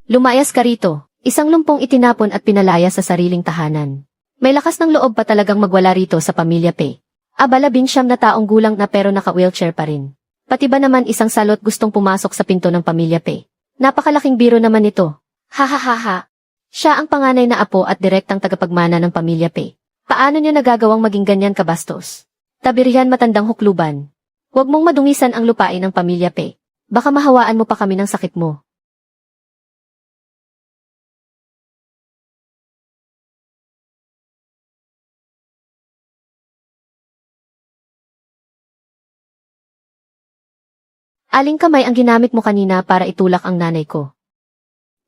Lumayas ka rito. Isang lumpong itinapon at pinalaya sa sariling tahanan. May lakas ng loob pa talagang magwala rito sa pamilya Pe. Labing-siyam na taong gulang na pero naka-wheelchair pa rin. Pati ba naman isang salot gustong pumasok sa pinto ng pamilya Pe. Napakalaking biro naman ito. Ha ha ha ha. Siya ang panganay na apo at direktang tagapagmana ng pamilya Pe. Paano niya nagagawang maging ganyan kabastos? Tabirihan matandang hukluban. Huwag mong madungisan ang lupain ng pamilya Pe. Baka mahawaan mo pa kami ng sakit mo. Aling kamay ang ginamit mo kanina para itulak ang nanay ko?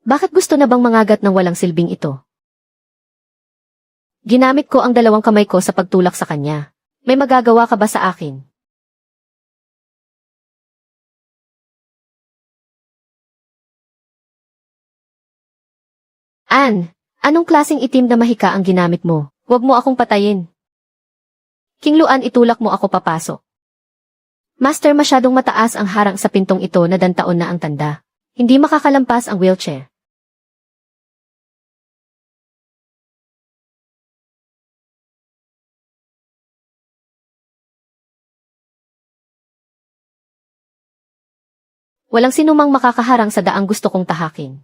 Bakit gusto na bang mangagat ng walang silbing ito? Ginamit ko ang dalawang kamay ko sa pagtulak sa kanya. May magagawa ka ba sa akin? Anong klaseng itim na mahika ang ginamit mo? Huwag mo akong patayin. Kingluan, itulak mo ako papasok. Master, masyadong mataas ang harang sa pintong ito na dantaon na ang tanda. Hindi makakalampas ang wheelchair. Walang sinumang makakaharang sa daang gusto kong tahakin.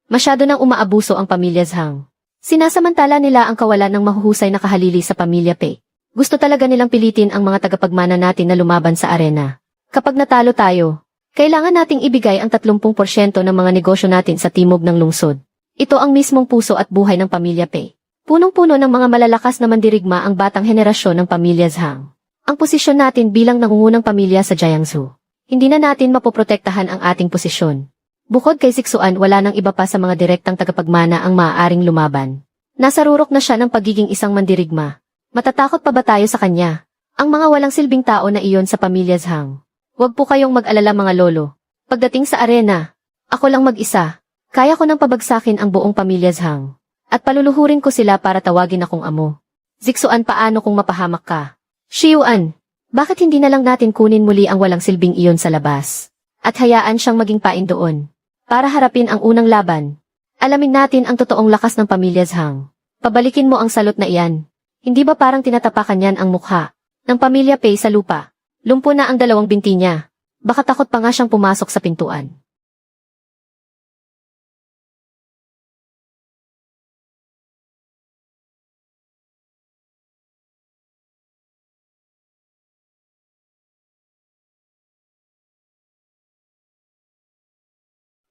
Masyado nang umaabuso ang pamilya Zhang. Sinasamantala nila ang kawalan ng mahuhusay na kahalili sa pamilya Pei. Gusto talaga nilang pilitin ang mga tagapagmana natin na lumaban sa arena. Kapag natalo tayo, kailangan nating ibigay ang 30% ng mga negosyo natin sa timog ng lungsod. Ito ang mismong puso at buhay ng pamilya Pei. Punong-puno ng mga malalakas na mandirigma ang batang henerasyon ng pamilya Zhang. Ang posisyon natin bilang nangungunang pamilya sa Jiangsu. Hindi na natin mapoprotektahan ang ating posisyon. Bukod kay Siksuan, wala nang iba pa sa mga direktang tagapagmana ang maaaring lumaban. Nasa rurok na siya ng pagiging isang mandirigma. Matatakot pa ba tayo sa kanya? Ang mga walang silbing tao na iyon sa pamilya Zhang. Huwag po kayong mag-alala mga lolo. Pagdating sa arena, ako lang mag-isa. Kaya ko nang pabagsakin ang buong pamilya Zhang. At paluluhurin ko sila para tawagin akong amo. Siksuan, paano kung mapahamak ka? Shiyuan, bakit hindi na lang natin kunin muli ang walang silbing iyon sa labas? At hayaan siyang maging pain doon. Para harapin ang unang laban, alamin natin ang totoong lakas ng pamilya Zhang. Pabalikin mo ang salot na iyan. Hindi ba parang tinatapakan niyan ang mukha ng pamilya Pei sa lupa? Lumpo na ang dalawang binti niya. Baka takot pa nga siyang pumasok sa pintuan.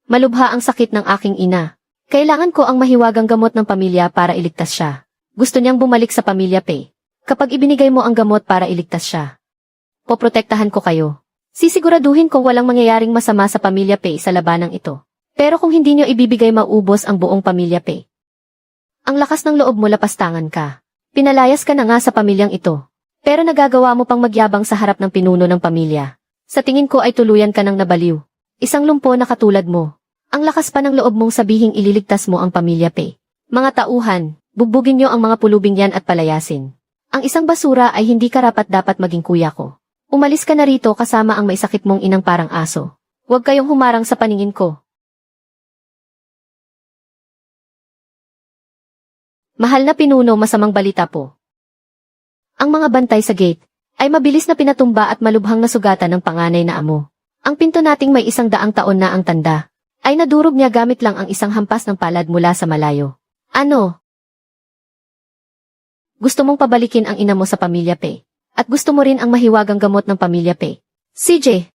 Malubha ang sakit ng aking ina. Kailangan ko ang mahiwagang gamot ng pamilya para iligtas siya. Gusto niyang bumalik sa pamilya Pei. Kapag ibinigay mo ang gamot para iligtas siya, poprotektahan ko kayo. Sisiguraduhin kong walang mangyayaring masama sa pamilya Pei sa labanang ito. Pero kung hindi niyo ibibigay, maubos ang buong pamilya Pei. Ang lakas ng loob mo, lapastangan ka. Pinalayas ka na nga sa pamilyang ito. Pero nagagawa mo pang magyabang sa harap ng pinuno ng pamilya. Sa tingin ko ay tuluyan ka ng nabaliw. Isang lumpo na katulad mo. Ang lakas pa ng loob mong sabihing ililigtas mo ang pamilya Pei. Mga tauhan, bugbugin niyo ang mga pulubing yan at palayasin. Ang isang basura ay hindi karapat-dapat maging kuya ko. Umalis ka na rito kasama ang maisakit mong inang parang aso. Huwag kayong humarang sa paningin ko. Mahal na pinuno, masamang balita po. Ang mga bantay sa gate ay mabilis na pinatumba at malubhang nasugatan ng panganay na amo. Ang pinto nating may 100 taon na ang tanda ay nadurog niya gamit lang ang isang hampas ng palad mula sa malayo. Ano? Gusto mong pabalikin ang ina mo sa pamilya Pei? At gusto mo rin ang mahiwagang gamot ng pamilya Pei? CJ,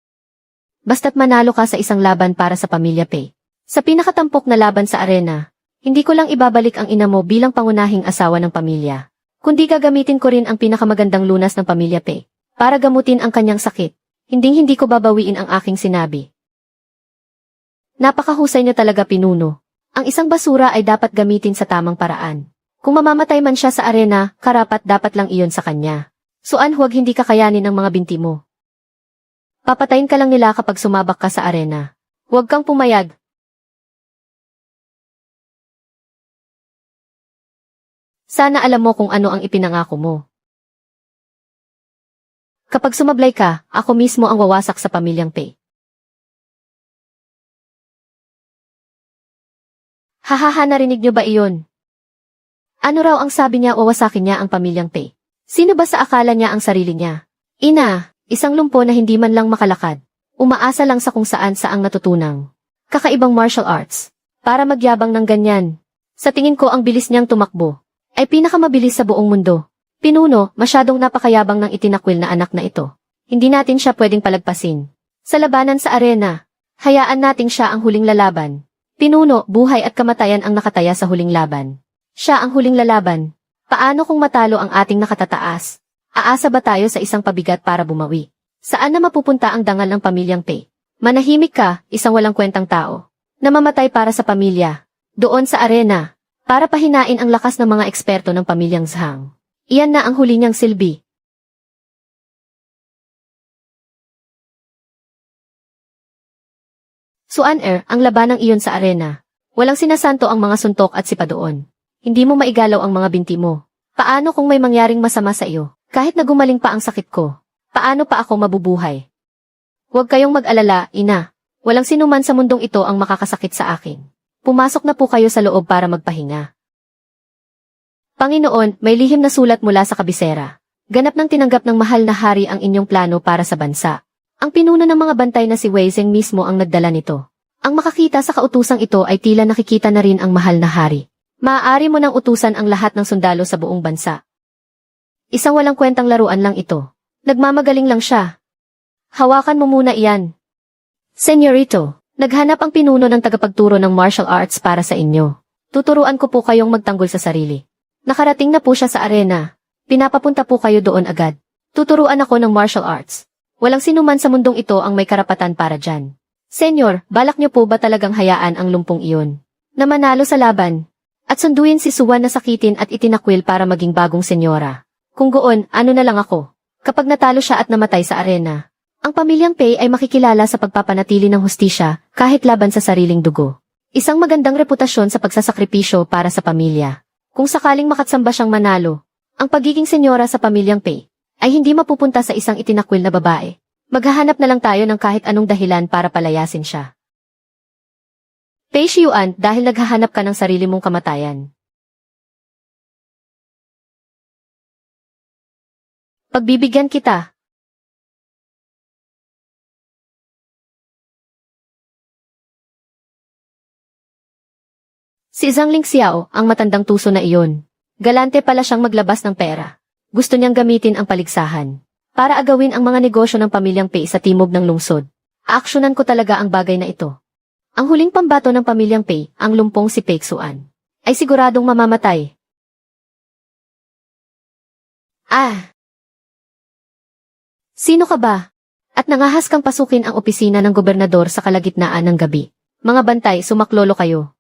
basta't manalo ka sa isang laban para sa pamilya Pei. Sa pinakatampok na laban sa arena, hindi ko lang ibabalik ang ina mo bilang pangunahing asawa ng pamilya. Kundi gagamitin ko rin ang pinakamagandang lunas ng pamilya Pei para gamutin ang kanyang sakit. Hinding-hindi ko babawiin ang aking sinabi. Napakahusay niya talaga, pinuno. Ang isang basura ay dapat gamitin sa tamang paraan. Kung mamamatay man siya sa arena, karapat-dapat lang iyon sa kanya. Suan, huwag hindi kakayanin ng mga binti mo. Papatayin ka lang nila kapag sumabak ka sa arena. Huwag kang pumayag. Sana alam mo kung ano ang ipinangako mo. Kapag sumablay ka, ako mismo ang wawasak sa pamilyang Pei. Hahaha, narinig niyo ba iyon? Ano raw ang sabi niya, wawasakin niya ang pamilyang Pei? Sino ba sa akala niya ang sarili niya? Ina, isang lumpo na hindi man lang makalakad. Umaasa lang sa kung saan saang natutunang kakaibang martial arts. Para magyabang ng ganyan. Sa tingin ko ang bilis niyang tumakbo ay pinakamabilis sa buong mundo. Pinuno, masyadong napakayabang ng itinakwil na anak na ito. Hindi natin siya pwedeng palagpasin. Sa labanan sa arena, hayaan nating siya ang huling lalaban. Pinuno, buhay at kamatayan ang nakataya sa huling laban. Siya ang huling lalaban. Paano kung matalo ang ating nakatataas? Aasa ba tayo sa isang pabigat para bumawi? Saan na mapupunta ang dangal ng pamilyang Pei? Manahimik ka, isang walang kwentang tao. Namamatay para sa pamilya. Doon sa arena, para pahinain ang lakas ng mga eksperto ng pamilyang Zhang. Iyan na ang huli niyang silbi. Suan-er, ang labanang iyon sa arena. Walang sinasanto ang mga suntok at sipa doon. Hindi mo maigalaw ang mga binti mo. Paano kung may mangyaring masama sa iyo? Kahit na gumaling pa ang sakit ko, paano pa ako mabubuhay? Huwag kayong mag-alala, ina. Walang sinuman sa mundong ito ang makakasakit sa akin. Pumasok na po kayo sa loob para magpahinga. Panginoon, may lihim na sulat mula sa kabisera. Ganap ng tinanggap ng mahal na hari ang inyong plano para sa bansa. Ang pinuno ng mga bantay na si Wei Zheng mismo ang nagdala nito. Ang makakita sa kautusang ito ay tila nakikita na rin ang mahal na hari. Maaari mo nang utusan ang lahat ng sundalo sa buong bansa. Isang walang kwentang laruan lang ito. Nagmamagaling lang siya. Hawakan mo muna iyan. Senyorito, naghanap ang pinuno ng tagapagturo ng martial arts para sa inyo. Tuturuan ko po kayong magtanggol sa sarili. Nakarating na po siya sa arena. Pinapapunta po kayo doon agad. Tuturuan ako ng martial arts. Walang sinuman sa mundong ito ang may karapatan para dyan. Senyor, balak niyo po ba talagang hayaan ang lumpong iyon na manalo sa laban? At sunduin si Suwan na sakitin at itinakwil para maging bagong senyora. Kung goon, ano na lang ako? Kapag natalo siya at namatay sa arena, ang pamilyang Pei ay makikilala sa pagpapanatili ng hustisya kahit laban sa sariling dugo. Isang magandang reputasyon sa pagsasakripisyo para sa pamilya. Kung sakaling makatsamba siyang manalo, ang pagiging senyora sa pamilyang Pei ay hindi mapupunta sa isang itinakwil na babae. Maghahanap na lang tayo ng kahit anong dahilan para palayasin siya. Pei Xiuan, dahil naghahanap ka ng sarili mong kamatayan. Pagbibigyan kita. Si Zhang Lingxiao, ang matandang tuso na iyon. Galante pala siyang maglabas ng pera. Gusto niyang gamitin ang paligsahan para agawin ang mga negosyo ng pamilyang Pei sa timog ng lungsod. Aaksyonan ko talaga ang bagay na ito. Ang huling pambato ng pamilyang Pei, ang lumpong si Pei Xuan, ay siguradong mamamatay. Ah! Sino ka ba? At nangahas kang pasukin ang opisina ng gobernador sa kalagitnaan ng gabi. Mga bantay, sumaklolo kayo.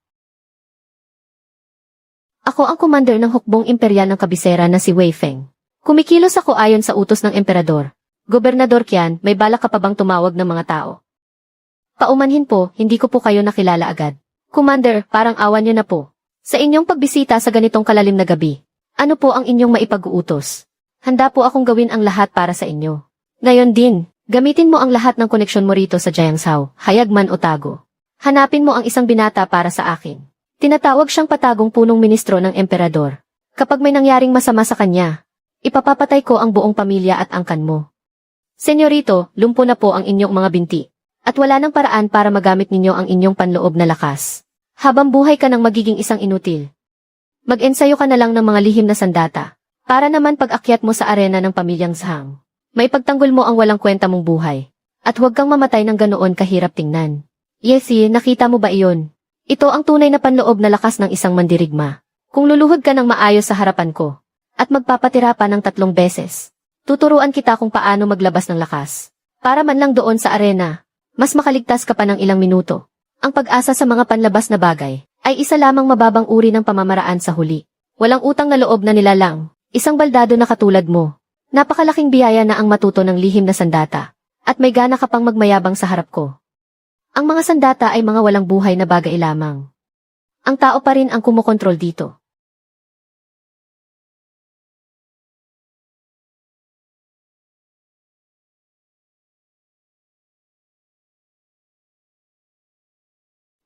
Ako ang commander ng hukbong imperial ng kabisera na si Wei Feng. Kumikilos ako ayon sa utos ng emperador. Gobernador Qian, may balak ka pa bang tumawag ng mga tao? Paumanhin po, hindi ko po kayo nakilala agad. Commander, parang awan niyo na po. Sa inyong pagbisita sa ganitong kalalim na gabi, ano po ang inyong maipag-uutos? Handa po akong gawin ang lahat para sa inyo. Ngayon din, gamitin mo ang lahat ng koneksyon mo rito sa Jiangzhou, hayag man o tago. Hanapin mo ang isang binata para sa akin. Tinatawag siyang patagong punong ministro ng emperador. Kapag may nangyaring masama sa kanya, ipapapatay ko ang buong pamilya at angkan mo. Senyorito, lumpo na po ang inyong mga binti. At wala nang paraan para magamit ninyo ang inyong panloob na lakas. Habang buhay ka nang magiging isang inutil. Mag-ensayo ka na lang ng mga lihim na sandata. Para naman pag-akyat mo sa arena ng pamilyang Zhang, may pagtanggol mo ang walang kwenta mong buhay. At huwag kang mamatay ng ganoon kahirap tingnan. Yesi, nakita mo ba iyon? Ito ang tunay na panloob na lakas ng isang mandirigma. Kung luluhod ka ng maayos sa harapan ko, at magpapatira pa ng 3 beses, tuturuan kita kung paano maglabas ng lakas. Para man lang doon sa arena, mas makaligtas ka pa ng ilang minuto. Ang pag-asa sa mga panlabas na bagay ay isa lamang mababang uri ng pamamaraan sa huli. Walang utang na loob na nilalang, isang baldado na katulad mo. Napakalaking biyaya na ang matuto ng lihim na sandata, at may gana ka pang magmayabang sa harap ko. Ang mga sandata ay mga walang buhay na bagay lamang. Ang tao pa rin ang kumokontrol dito.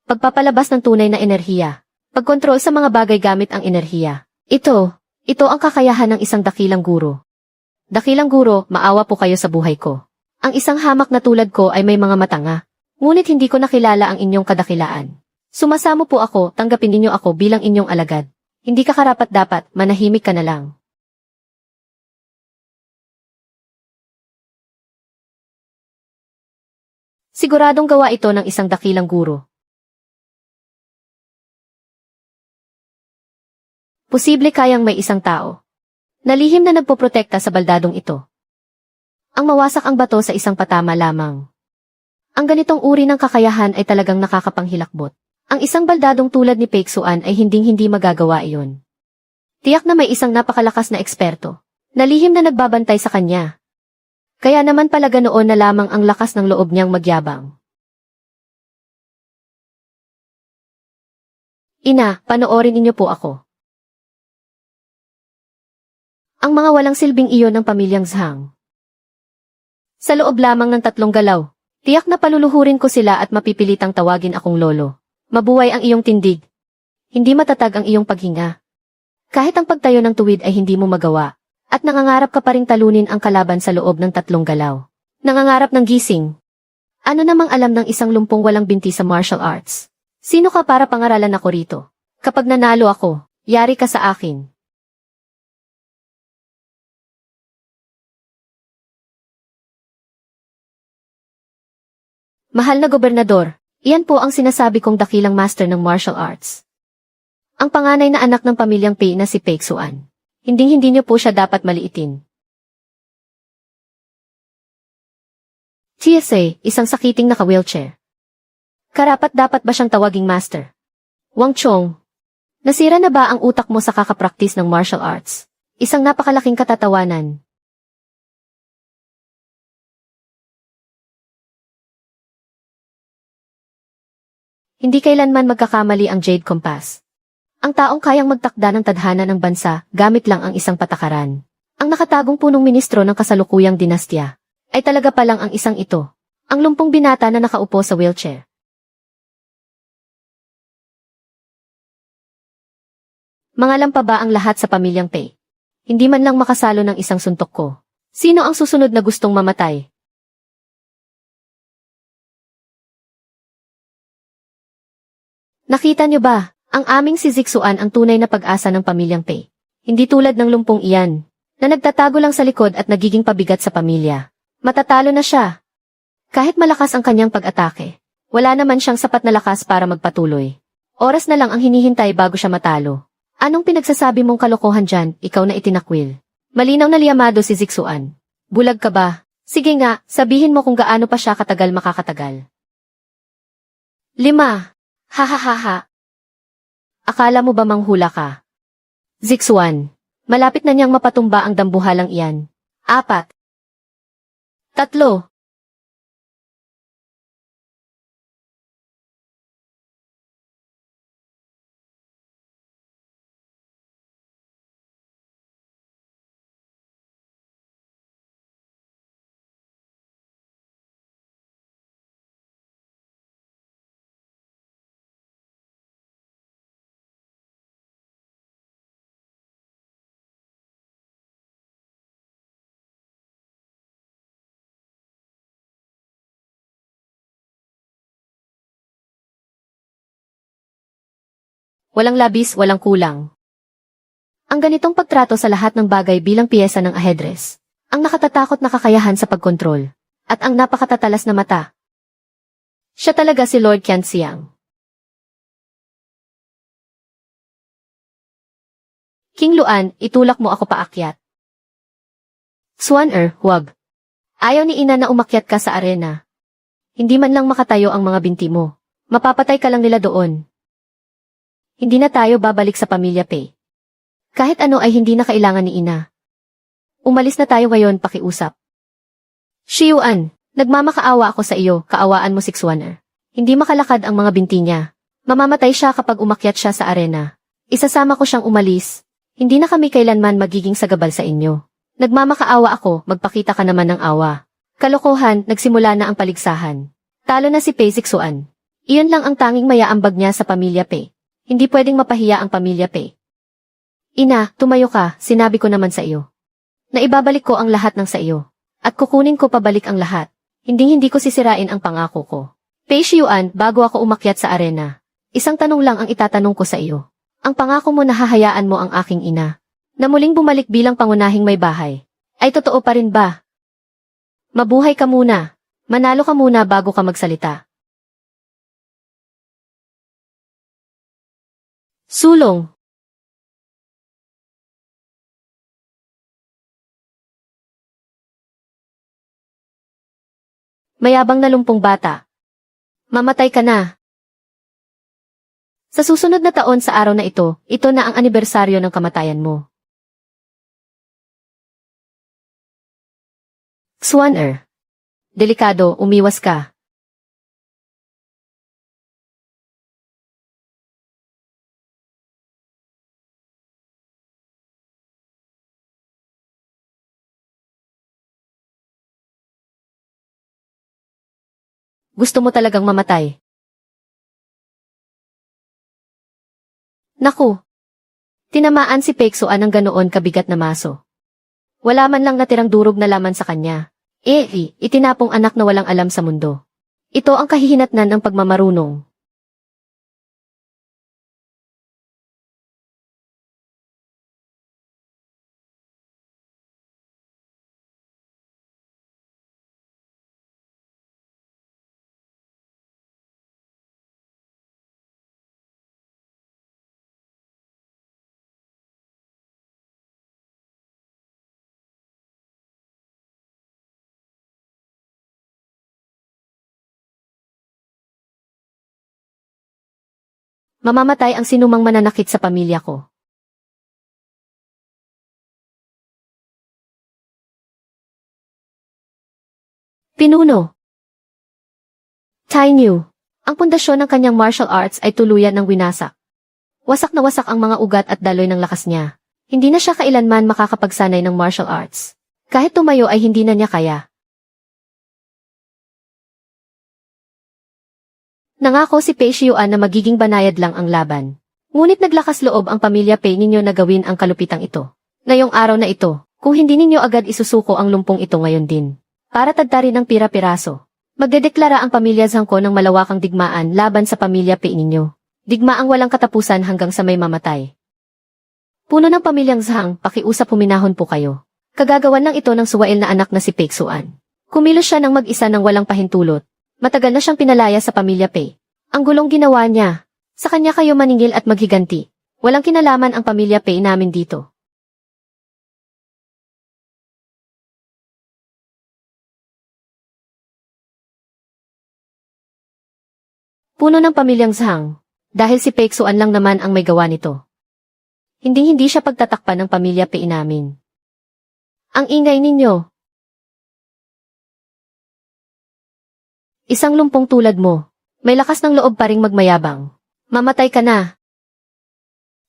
Pagpapalabas ng tunay na enerhiya. Pagkontrol sa mga bagay gamit ang enerhiya. Ito ang kakayahan ng isang dakilang guro. Dakilang guro, maawa po kayo sa buhay ko. Ang isang hamak na tulad ko ay may mga matanga. Ngunit hindi ko nakilala ang inyong kadakilaan. Sumasamo po ako, tanggapin ninyo ako bilang inyong alagad. Hindi ka karapat-dapat, manahimik ka na lang. Siguradong gawa ito ng isang dakilang guro. Posible kayang may isang tao na lihim na nagpoprotekta sa baldadong ito. Ang mawasak ang bato sa isang patama lamang. Ang ganitong uri ng kakayahan ay talagang nakakapanghilakbot. Ang isang baldadong tulad ni Peksuan ay hinding-hindi magagawa iyon. Tiyak na may isang napakalakas na eksperto na lihim na nagbabantay sa kanya. Kaya naman pala ganoon na lamang ang lakas ng loob niyang magyabang. Ina, panoorin niyo po ako. Ang mga walang silbing iyon ng pamilyang Zhang. Sa loob lamang ng 3 galaw, tiyak na paluluhurin ko sila at mapipilitang tawagin akong lolo. Mabuhay ang iyong tindig. Hindi matatag ang iyong paghinga. Kahit ang pagtayo ng tuwid ay hindi mo magawa, at nangangarap ka pa ring talunin ang kalaban sa loob ng 3 galaw. Nangangarap ng gising. Ano namang alam ng isang lumpong walang binti sa martial arts? Sino ka para pangaralan ako rito? Kapag nanalo ako, yari ka sa akin. Mahal na gobernador, iyan po ang sinasabi kong dakilang master ng martial arts. Ang panganay na anak ng pamilyang Pei na si Peksuan. Hinding-hindi niyo po siya dapat maliitin. TSA, isang sakiting naka-wheelchair. Karapat-dapat ba siyang tawaging master? Wang Chong, nasira na ba ang utak mo sa kakapraktis ng martial arts? Isang napakalaking katatawanan. Hindi kailanman magkakamali ang Jade Compass. Ang taong kayang magtakda ng tadhana ng bansa gamit lang ang isang patakaran. Ang nakatagong punong ministro ng kasalukuyang dinastya ay talaga palang ang isang ito. Ang lumpong binata na nakaupo sa wheelchair. Mangalam pa ba ang lahat sa pamilyang Pei? Hindi man lang makasalo ng isang suntok ko. Sino ang susunod na gustong mamatay? Nakita niyo ba, ang aming si Zixuan ang tunay na pag-asa ng pamilyang Pei. Hindi tulad ng lumpong iyan, na nagtatago lang sa likod at nagiging pabigat sa pamilya. Matatalo na siya. Kahit malakas ang kanyang pag-atake, wala naman siyang sapat na lakas para magpatuloy. Oras na lang ang hinihintay bago siya matalo. Anong pinagsasabi mong kalokohan dyan, ikaw na itinakwil? Malinaw na liyamado si Zixuan. Bulag ka ba? Sige nga, sabihin mo kung gaano pa siya katagal makakatagal. 5. Hahaha. Akala mo ba manghula ka? Zixuan. Malapit na niyang mapatumba ang dambuhalang iyan. 4. 3. Walang labis, walang kulang. Ang ganitong pagtrato sa lahat ng bagay bilang piyesa ng ahedres, ang nakatatakot na kakayahan sa pagkontrol, at ang napakatatalas na mata. Siya talaga si Lord Qianxiang. King Luan, itulak mo ako paakyat. Xuan huwag. Ayaw ni ina na umakyat ka sa arena. Hindi man lang makatayo ang mga binti mo. Mapapatay ka lang nila doon. Hindi na tayo babalik sa pamilya Pei. Kahit ano ay hindi na kailangan ni ina. Umalis na tayo ngayon, pakiusap. Shiyuan, nagmamakaawa ako sa iyo, kaawaan mo si Xuaner. Hindi makalakad ang mga binti niya. Mamamatay siya kapag umakyat siya sa arena. Isasama ko siyang umalis. Hindi na kami kailanman magiging sagabal sa inyo. Nagmamakaawa ako, magpakita ka naman ng awa. Kalokohan, nagsimula na ang paligsahan. Talo na si Pei Zixuan. Iyon lang ang tanging mayaambag niya sa pamilya Pei. Hindi pwedeng mapahiya ang pamilya Pei. Ina, tumayo ka, sinabi ko naman sa iyo. Naibabalik ko ang lahat ng sa iyo. At kukunin ko pabalik ang lahat. Hindi ko sisirain ang pangako ko. Pei Xiuan, bago ako umakyat sa arena. Isang tanong lang ang itatanong ko sa iyo. Ang pangako mo na hahayaan mo ang aking ina na muling bumalik bilang pangunahing may bahay. Ay totoo pa rin ba? Mabuhay ka muna. Manalo ka muna bago ka magsalita. Sulong. Mayabang na lumpong bata. Mamatay ka na. Sa susunod na taon sa araw na ito na ang anibersaryo ng kamatayan mo. Xuan-er. Delikado, umiwas ka. Gusto mo talagang mamatay? Naku! Tinamaan si Peksoan ng ganoon kabigat na maso. Wala man lang natirang durog na laman sa kanya. Itinapong anak na walang alam sa mundo. Ito ang kahihinatnan ng pagmamarunong. Mamamatay ang sinumang mananakit sa pamilya ko. Pinuno. Tai Niu. Ang pundasyon ng kanyang martial arts ay tuluyan ng winasak. Wasak na wasak ang mga ugat at daloy ng lakas niya. Hindi na siya kailanman makakapagsanay ng martial arts. Kahit tumayo ay hindi na niya kaya. Nangako si Pei Xiuan na magiging banayad lang ang laban. Ngunit naglakas loob ang pamilya Pei ninyo na gawin ang kalupitang ito. Ngayong araw na ito, kung hindi ninyo agad isusuko ang lumpong ito ngayon din, para tadtarin ng pira-piraso, magdedeklara ang pamilya Zhang ko ng malawakang digmaan laban sa pamilya Pei ninyo. Digmaang walang katapusan hanggang sa may mamatay. Puno ng pamilyang Zhang, pakiusap huminahon po kayo. Kagagawan lang ito ng suwail na anak na si Pei Xuan. Kumilos siya ng mag-isa ng walang pahintulot. Matagal na siyang pinalaya sa pamilya Pei. Ang gulong ginawa niya. Sa kanya kayo maningil at maghiganti. Walang kinalaman ang pamilya Pei namin dito. Puno ng pamilyang Zhang. Dahil si Pei Xuan lang naman ang may gawa nito. Hindi siya pagtatakpan ng pamilya Pei namin. Ang ingay ninyo. Isang lumpong tulad mo. May lakas ng loob pa ring magmayabang. Mamatay ka na.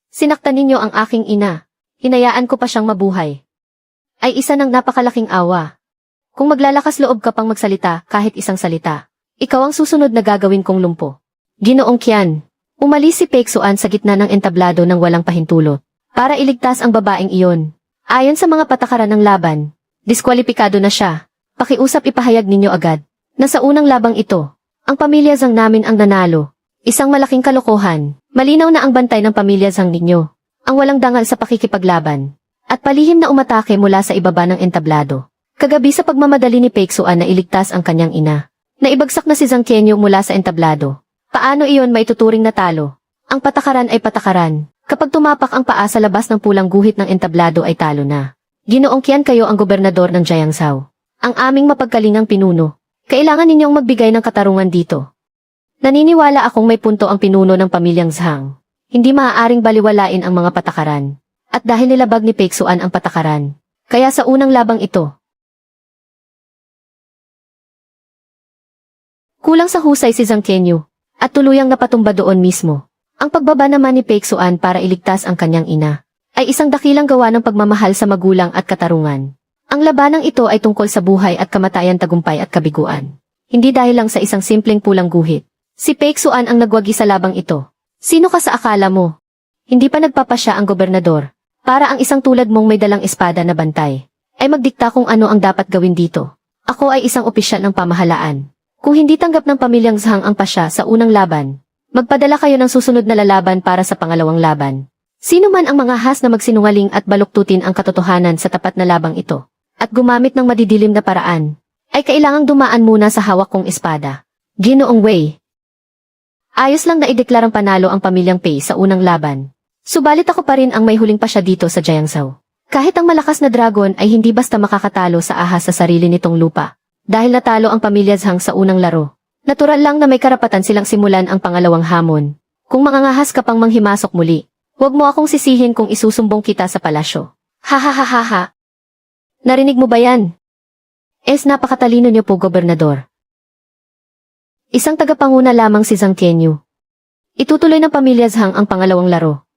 Sinaktan ninyo ang aking ina. Hinayaan ko pa siyang mabuhay. Ay isa ng napakalaking awa. Kung maglalakas loob ka pang magsalita kahit isang salita, ikaw ang susunod na gagawin kong lumpo. Ginoong Qian. Umalis si Pei Xuan sa gitna ng entablado ng walang pahintulot para iligtas ang babaeng iyon. Ayon sa mga patakaran ng laban, diskwalipikado na siya. Pakiusap ipahayag ninyo agad na sa unang labang ito, ang pamilya Zhang namin ang nanalo. Isang malaking kalokohan. Malinaw na ang bantay ng pamilya Zhang ninyo. Ang walang dangal sa pakikipaglaban. At palihim na umatake mula sa ibaba ng entablado. Kagabi sa pagmamadali ni Pei Xuan na iligtas ang kanyang ina. Naibagsak na si Zhang Qianyu mula sa entablado. Paano iyon maituturing na talo? Ang patakaran ay patakaran. Kapag tumapak ang paa sa labas ng pulang guhit ng entablado ay talo na. Ginoong Qian, kayo ang gobernador ng Jiangzhou. Ang aming mapagkalingang pinuno. Kailangan ninyong magbigay ng katarungan dito. Naniniwala akong may punto ang pinuno ng pamilyang Zhang. Hindi maaaring baliwalain ang mga patakaran. At dahil nilabag ni Pei Xuan ang patakaran, kaya sa unang labang ito, kulang sa husay si Zhang Qianyu, at tuluyang napatumba doon mismo. Ang pagbaba naman ni Pei Xuan para iligtas ang kanyang ina, ay isang dakilang gawa ng pagmamahal sa magulang at katarungan. Ang labanang ito ay tungkol sa buhay at kamatayan, tagumpay at kabiguan. Hindi dahil lang sa isang simpleng pulang guhit. Si Pei Xuan ang nagwagi sa labang ito. Sino ka sa akala mo? Hindi pa nagpapasya ang gobernador. Para ang isang tulad mong may dalang espada na bantay, ay magdikta kung ano ang dapat gawin dito. Ako ay isang opisyal ng pamahalaan. Kung hindi tanggap ng pamilyang Zhang ang pasya sa unang laban, magpadala kayo ng susunod na lalaban para sa pangalawang laban. Sino man ang mga has na magsinungaling at baluktutin ang katotohanan sa tapat na labang ito, at gumamit ng madidilim na paraan, ay kailangang dumaan muna sa hawak kong espada. Ginoong Wei. Ayos lang na ideklarang panalo ang pamilyang Pei sa unang laban. Subalit ako pa rin ang may huling pasya dito sa Jiangzhou. Kahit ang malakas na dragon ay hindi basta makakatalo sa ahas sa sarili nitong lupa. Dahil natalo ang pamilya Zhang sa unang laro, natural lang na may karapatan silang simulan ang pangalawang hamon. Kung mangangahas ka pang manghimasok muli, huwag mo akong sisihin kung isusumbong kita sa palasyo. Ha ha ha ha ha. Narinig mo ba yan? Napakatalino niyo po, Gobernador. Isang tagapanguna lamang si Zhang Tianyu. Itutuloy ng pamilya Zhang ang pangalawang laro.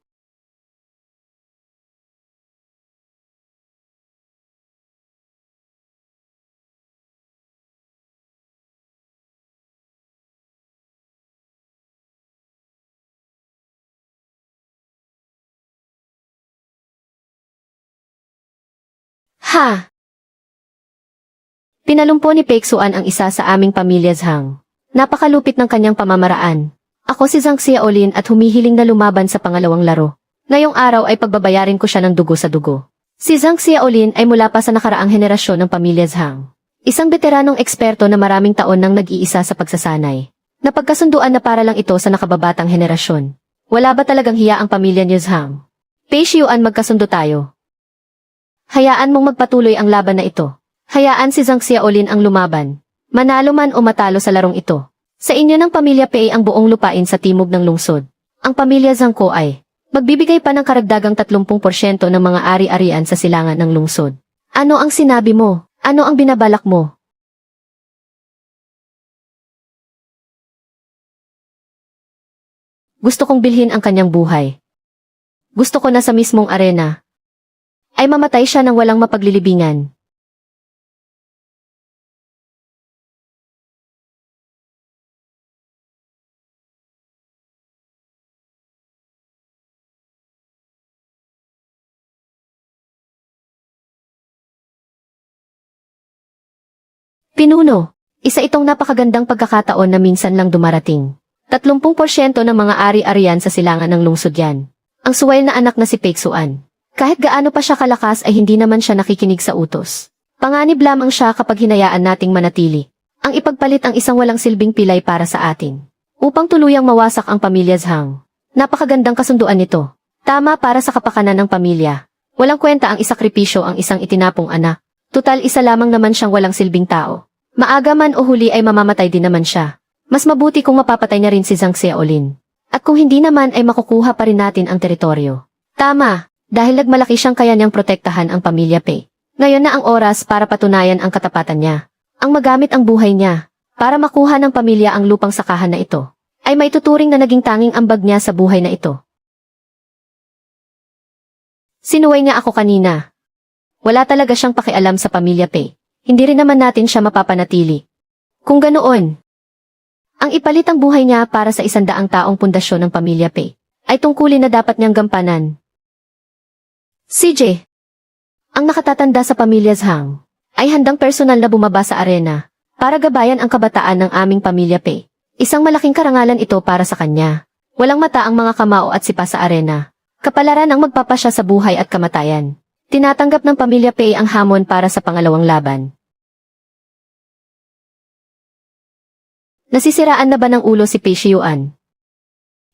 Ha! Pinalumpo ni Peksuan ang isa sa aming pamilya Zhang. Napakalupit ng kanyang pamamaraan. Ako si Zhang Xiaolin at humihiling na lumaban sa pangalawang laro. Ngayong araw ay pagbabayarin ko siya ng dugo sa dugo. Si Zhang Xiaolin ay mula pa sa nakaraang henerasyon ng pamilya Zhang. Isang veteranong eksperto na maraming taon nang nag-iisa sa pagsasanay. Napagkasunduan na para lang ito sa nakababatang henerasyon. Wala ba talagang hiya ang pamilya niyo Zhang? Pei Xiuan, magkasundo tayo. Hayaan mong magpatuloy ang laban na ito. Hayaan si Zhang Xiaolin ang lumaban. Manalo man o matalo sa larong ito. Sa inyo ng pamilya Pei ang buong lupain sa timog ng lungsod. Ang pamilya Zhang ko ay magbibigay pa ng karagdagang 30% ng mga ari-arian sa silangan ng lungsod. Ano ang sinabi mo? Ano ang binabalak mo? Gusto kong bilhin ang kanyang buhay. Gusto ko na sa mismong arena ay mamatay siya ng walang mapaglilibingan. Pinuno, isa itong napakagandang pagkakataon na minsan lang dumarating. 30% ng mga ari-arian sa silangan ng lungsod yan. Ang suway na anak na si Peksuan. Kahit gaano pa siya kalakas ay hindi naman siya nakikinig sa utos. Panganib lamang siya kapag hinayaan nating manatili. Ang ipagpalit ang isang walang silbing pilay para sa atin. Upang tuluyang mawasak ang pamilya Zhang. Napakagandang kasunduan nito. Tama para sa kapakanan ng pamilya. Walang kwenta ang isakripisyo ang isang itinapong anak. Tutal isa lamang naman siyang walang silbing tao. Maaga man o huli ay mamamatay din naman siya. Mas mabuti kung mapapatay niya rin si Zhang Xiaolin. At kung hindi naman ay makukuha pa rin natin ang teritoryo. Tama, dahil nagmalaki siyang kaya niyang protektahan ang pamilya Pei. Ngayon na ang oras para patunayan ang katapatan niya. Ang magamit ang buhay niya, para makuha ng pamilya ang lupang sakahan na ito, ay maituturing na naging tanging ambag niya sa buhay na ito. Sinuway niya ako kanina. Wala talaga siyang pakialam sa pamilya Pei. Hindi rin naman natin siya mapapanatili. Kung ganoon, ang ipalit ang buhay niya para sa 100 taong pundasyon ng pamilya Pei, ay tungkulin na dapat niyang gampanan. CJ, ang nakatatanda sa pamilya Zhang, ay handang personal na bumaba sa arena, para gabayan ang kabataan ng aming pamilya Pei. Isang malaking karangalan ito para sa kanya. Walang mata ang mga kamao at sipa sa arena. Kapalaran ang magpapasya sa buhay at kamatayan. Tinatanggap ng pamilya Pei ang hamon para sa pangalawang laban. Nasisiraan na ba ng ulo si Pei Xiuan?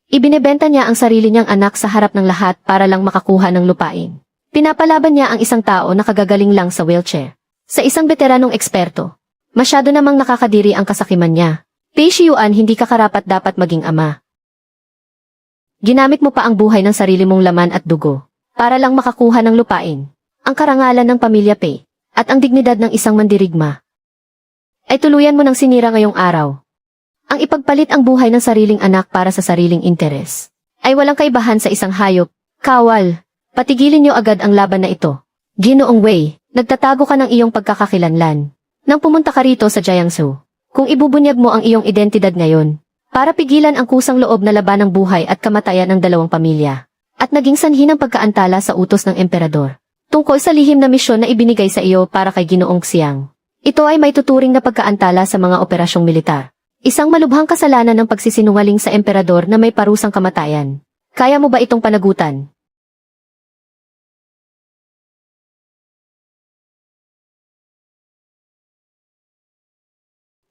Ibinebenta niya ang sarili niyang anak sa harap ng lahat para lang makakuha ng lupain. Pinapalaban niya ang isang tao na kagagaling lang sa wheelchair. Sa isang veteranong eksperto. Masyado namang nakakadiri ang kasakiman niya. Pei Xiuan, hindi ka karapat dapat maging ama. Ginamit mo pa ang buhay ng sarili mong laman at dugo para lang makakuha ng lupain, ang karangalan ng pamilya Pei, at ang dignidad ng isang mandirigma. Ay tuluyan mo ng sinira ngayong araw. Ang ipagpalit ang buhay ng sariling anak para sa sariling interes, ay walang kaibahan sa isang hayop. Kawal, patigilin niyo agad ang laban na ito. Ginoong Wei, nagtatago ka ng iyong pagkakakilanlan. Nang pumunta ka rito sa Jiangsu, kung ibubunyag mo ang iyong identidad ngayon, para pigilan ang kusang loob na laban ng buhay at kamatayan ng dalawang pamilya, at naging sanhi ng pagkaantala sa utos ng emperador, tungkol sa lihim na misyon na ibinigay sa iyo para kay Ginoong Xiang. Ito ay may tuturing na pagkaantala sa mga operasyong militar. Isang malubhang kasalanan ng pagsisinungaling sa emperador na may parusang kamatayan. Kaya mo ba itong panagutan?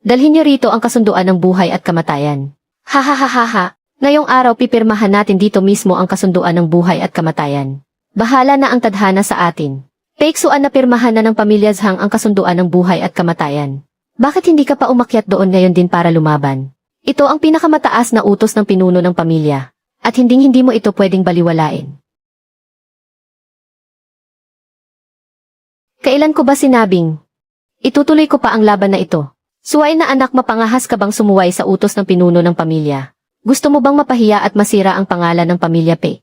Dalhin niyo rito ang kasunduan ng buhay at kamatayan. Ha ha ha ha ha. Ngayong araw pipirmahan natin dito mismo ang kasunduan ng buhay at kamatayan. Bahala na ang tadhana sa atin. Paiksuan na pirmahan na ng pamilya Zhang ang kasunduan ng buhay at kamatayan. Bakit hindi ka pa umakyat doon ngayon din para lumaban? Ito ang pinakamataas na utos ng pinuno ng pamilya. At hinding-hindi mo ito pwedeng baliwalain. Kailan ko ba sinabing? Itutuloy ko pa ang laban na ito. Suway na anak, mapangahas ka bang sumuway sa utos ng pinuno ng pamilya? Gusto mo bang mapahiya at masira ang pangalan ng pamilya Pe?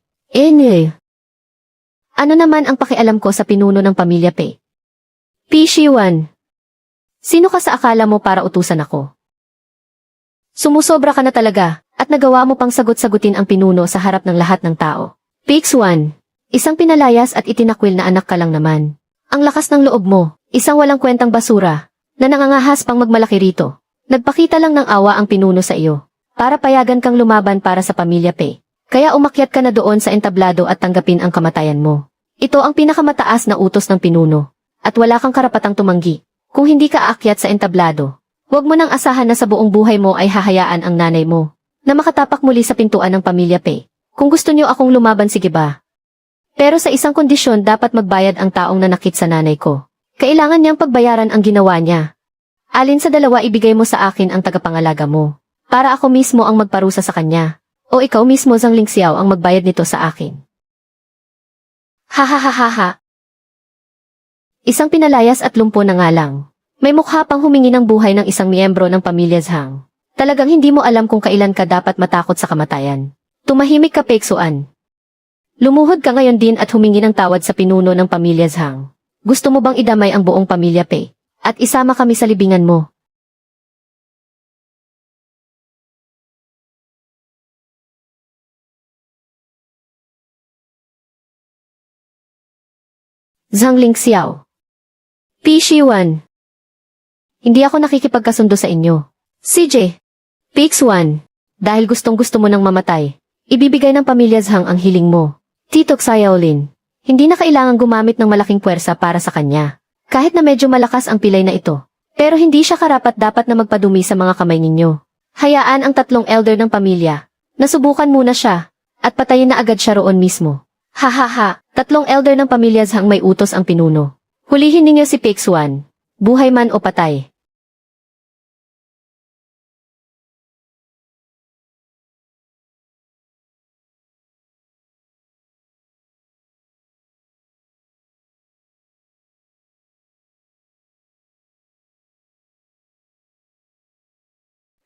Ano naman ang pakialam ko sa pinuno ng pamilya Pe? P. Shiwan. Sino ka sa akala mo para utusan ako? Sumusobra ka na talaga, at nagawa mo pang sagot-sagutin ang pinuno sa harap ng lahat ng tao. Pix1. Isang pinalayas at itinakwil na anak ka lang naman. Ang lakas ng loob mo, isang walang kwentang basura, na nangangahas pang magmalaki rito. Nagpakita lang ng awa ang pinuno sa iyo, para payagan kang lumaban para sa pamilya Pe. Kaya umakyat ka na doon sa entablado at tanggapin ang kamatayan mo. Ito ang pinakamataas na utos ng pinuno, at wala kang karapatang tumanggi. Kung hindi ka aakyat sa entablado, huwag mo nang asahan na sa buong buhay mo ay hahayaan ang nanay mo, na makatapak muli sa pintuan ng pamilya Pe. Kung gusto niyo akong lumaban, sige ba? Pero sa isang kondisyon, dapat magbayad ang taong nanakit sa nanay ko. Kailangan niyang pagbayaran ang ginawa niya. Alin sa dalawa ibigay mo sa akin ang tagapangalaga mo, para ako mismo ang magparusa sa kanya, o ikaw mismo Zhang Lingxiao ang magbayad nito sa akin. Ha ha ha ha ha. Isang pinalayas at lumpo na nga lang. May mukha pang humingi ng buhay ng isang miyembro ng pamilya Zhang. Talagang hindi mo alam kung kailan ka dapat matakot sa kamatayan. Tumahimik ka, Peksuan. Lumuhod ka ngayon din at humingi ng tawad sa pinuno ng pamilya Zhang. Gusto mo bang idamay ang buong pamilya Pe, at isama kami sa libingan mo? Zhang Lingxiao. P. Shiwan. Hindi ako nakikipagkasundo sa inyo. CJ. Pix1. Dahil gustong-gusto mo nang mamatay, ibibigay ng pamilya Zhang ang hiling mo. Tito Xiaolin. Hindi na kailangang gumamit ng malaking puwersa para sa kanya. Kahit na medyo malakas ang pilay na ito. Pero hindi siya karapat-dapat na magpadumi sa mga kamay ninyo. Hayaan ang tatlong elder ng pamilya. Nasubukan muna siya, at patayin na agad siya roon mismo. Ha ha ha, tatlong elder ng pamilya Zhang may utos ang pinuno. Hulihin ninyo si Pixuan, buhay man o patay.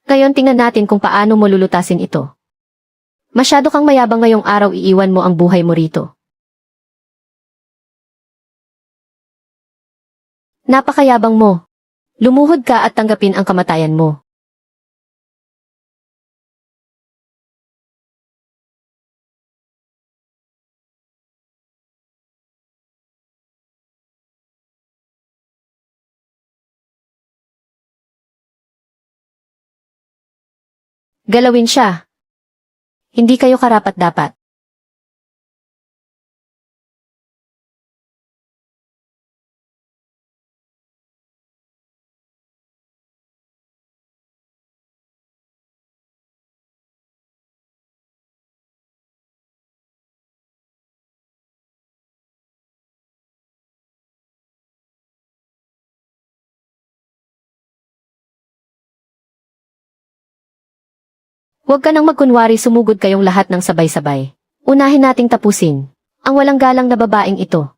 Ngayon tingnan natin kung paano mo lulutasin ito. Masyado kang mayabang ngayong araw, iiwan mo ang buhay mo rito. Napakayabang mo. Lumuhod ka at tanggapin ang kamatayan mo. Galawin siya. Hindi kayo karapat-dapat. Huwag ka nang magkunwari, sumugod kayong lahat ng sabay-sabay. Unahin nating tapusin ang walang galang na babaeng ito.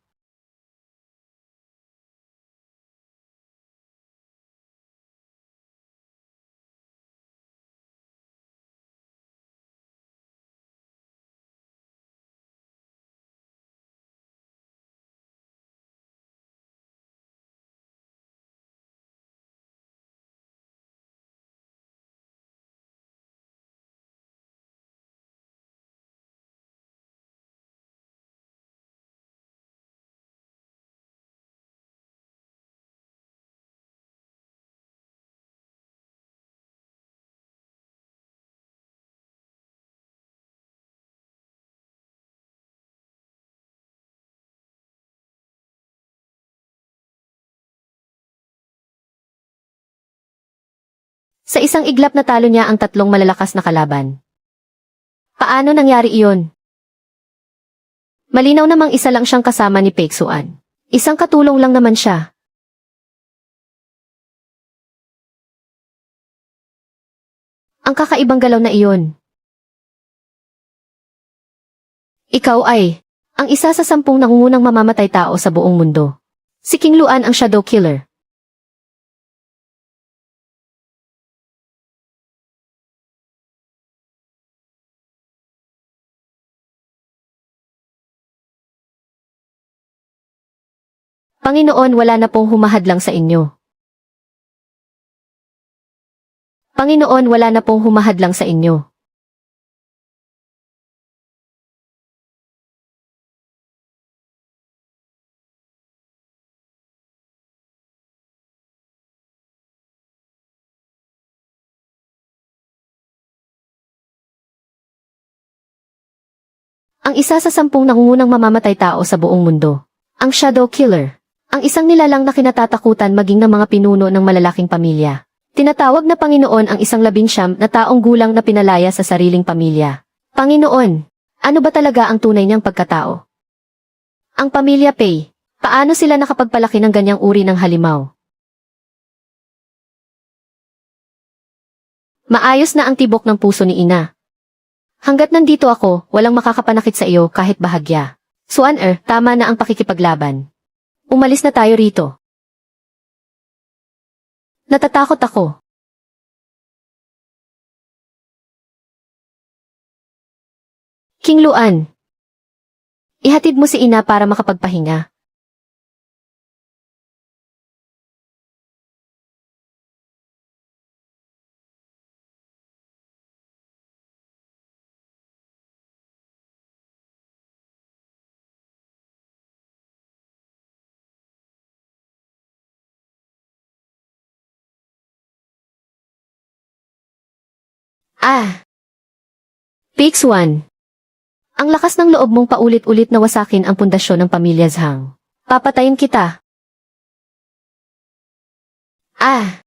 Sa isang iglap na talo niya ang tatlong malalakas na kalaban. Paano nangyari iyon? Malinaw namang isa lang siyang kasama ni Peksuan. Isang katulong lang naman siya. Ang kakaibang galaw na iyon. Ikaw ay ang isa sa 10 nangungunang mamamatay tao sa buong mundo. Si King Luan ang Shadow Killer. Panginoon, wala na pong humahadlang sa inyo. Panginoon, wala na pong humahadlang sa inyo. Ang isa sa 10 nangungunang mamamatay tao sa buong mundo. Ang Shadow Killer. Ang isang nilalang na kinatatakutan maging ng mga pinuno ng malalaking pamilya. Tinatawag na Panginoon ang isang 19 na taong gulang na pinalaya sa sariling pamilya. Panginoon, ano ba talaga ang tunay niyang pagkatao? Ang pamilya Pei. Paano sila nakapagpalaki ng ganyang uri ng halimaw? Maayos na ang tibok ng puso ni Ina. Hanggat nandito ako, walang makakapanakit sa iyo kahit bahagya. Suan-er, tama na ang pakikipaglaban. Umalis na tayo rito. Natatakot ako. King Luan. Ihatid mo si Ina para makapagpahinga. Ah! Pix 1. Ang lakas ng loob mong paulit-ulit na wasakin ang pundasyon ng pamilya Zhang. Papatayin kita. Ah!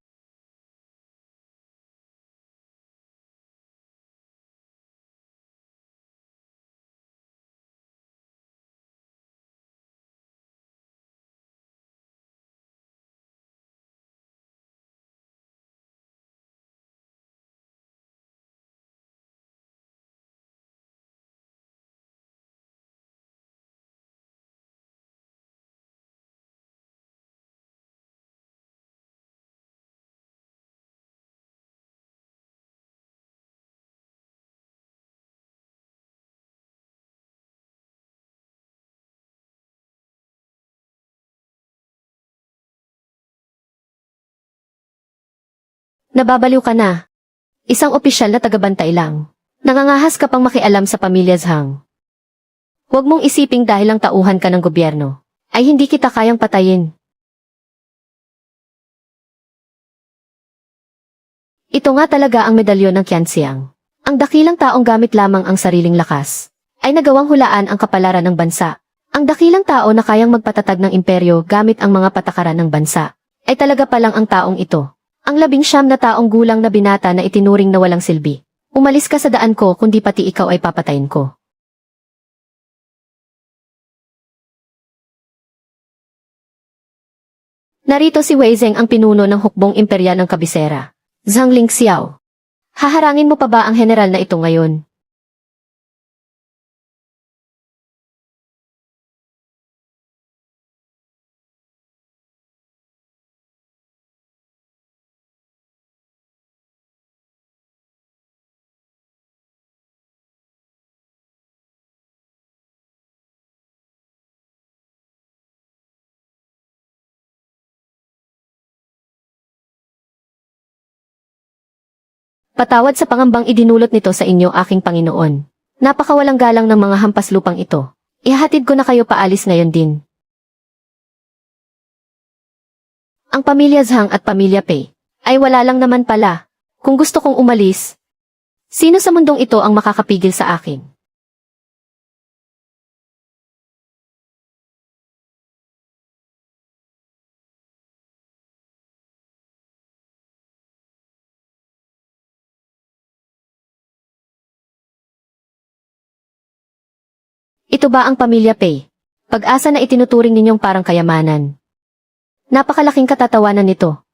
Nababaliw ka na. Isang opisyal na tagabantay lang. Nangangahas ka pang makialam sa pamilya Zhang. Huwag mong isiping dahil lang tauhan ka ng gobyerno, ay hindi kita kayang patayin. Ito nga talaga ang medalyon ng Qianxiang. Ang dakilang taong gamit lamang ang sariling lakas, ay nagawang hulaan ang kapalaran ng bansa. Ang dakilang tao na kayang magpatatag ng imperyo gamit ang mga patakaran ng bansa, ay talaga palang ang taong ito. Ang 19 na taong gulang na binata na itinuring na walang silbi. Umalis ka sa daan ko kundi pati ikaw ay papatayin ko. Narito si Wei Zheng ang pinuno ng hukbong imperyal ng kabisera. Zhang Lingxiao. Haharangin mo pa ba ang general na ito ngayon? Patawad sa pangambang idinulot nito sa inyo aking Panginoon. Napakawalang galang ng mga hampas lupang ito. Ihahatid ko na kayo paalis ngayon din. Ang pamilya Zhang at pamilya Pei ay wala lang naman pala. Kung gusto kong umalis, sino sa mundong ito ang makakapigil sa akin? Ito ba ang pamilya Pei? Pag-asa na itinuturing ninyong parang kayamanan. Napakalaking katatawanan nito.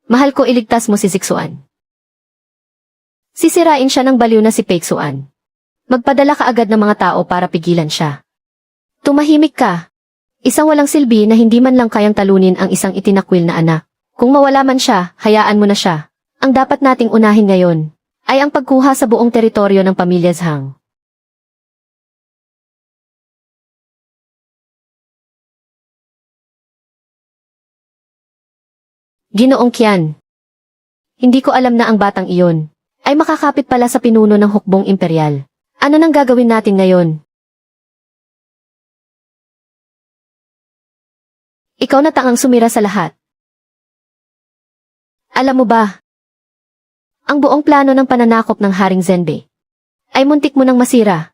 Mahal ko, iligtas mo si Zixuan. Sisirain siya ng baliw na si Peixuan. Magpadala ka agad ng mga tao para pigilan siya. Tumahimik ka. Isang walang silbi na hindi man lang kayang talunin ang isang itinakwil na anak. Kung mawala man siya, hayaan mo na siya. Ang dapat nating unahin ngayon ay ang pagkuha sa buong teritoryo ng pamilya Zhang. Ginoong Qian. Hindi ko alam na ang batang iyon ay makakapit pala sa pinuno ng hukbong imperial. Ano nang gagawin natin ngayon? Ikaw na tangang sumira sa lahat. Alam mo ba, ang buong plano ng pananakop ng Haring Zenbei ay muntik mo nang masira.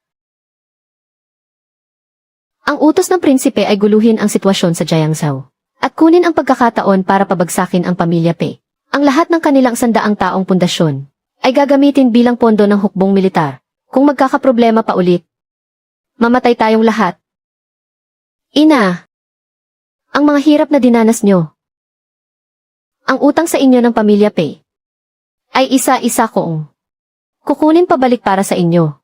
Ang utos ng prinsipe ay guluhin ang sitwasyon sa Jiangzhou at kunin ang pagkakataon para pabagsakin ang pamilya Pei. Ang lahat ng kanilang 100 taong pundasyon ay gagamitin bilang pondo ng hukbong militar. Kung magkakaproblema pa ulit, mamatay tayong lahat. Ina, ang mga hirap na dinanas nyo, ang utang sa inyo ng pamilya Pei, ay isa-isa kong kukunin pabalik para sa inyo.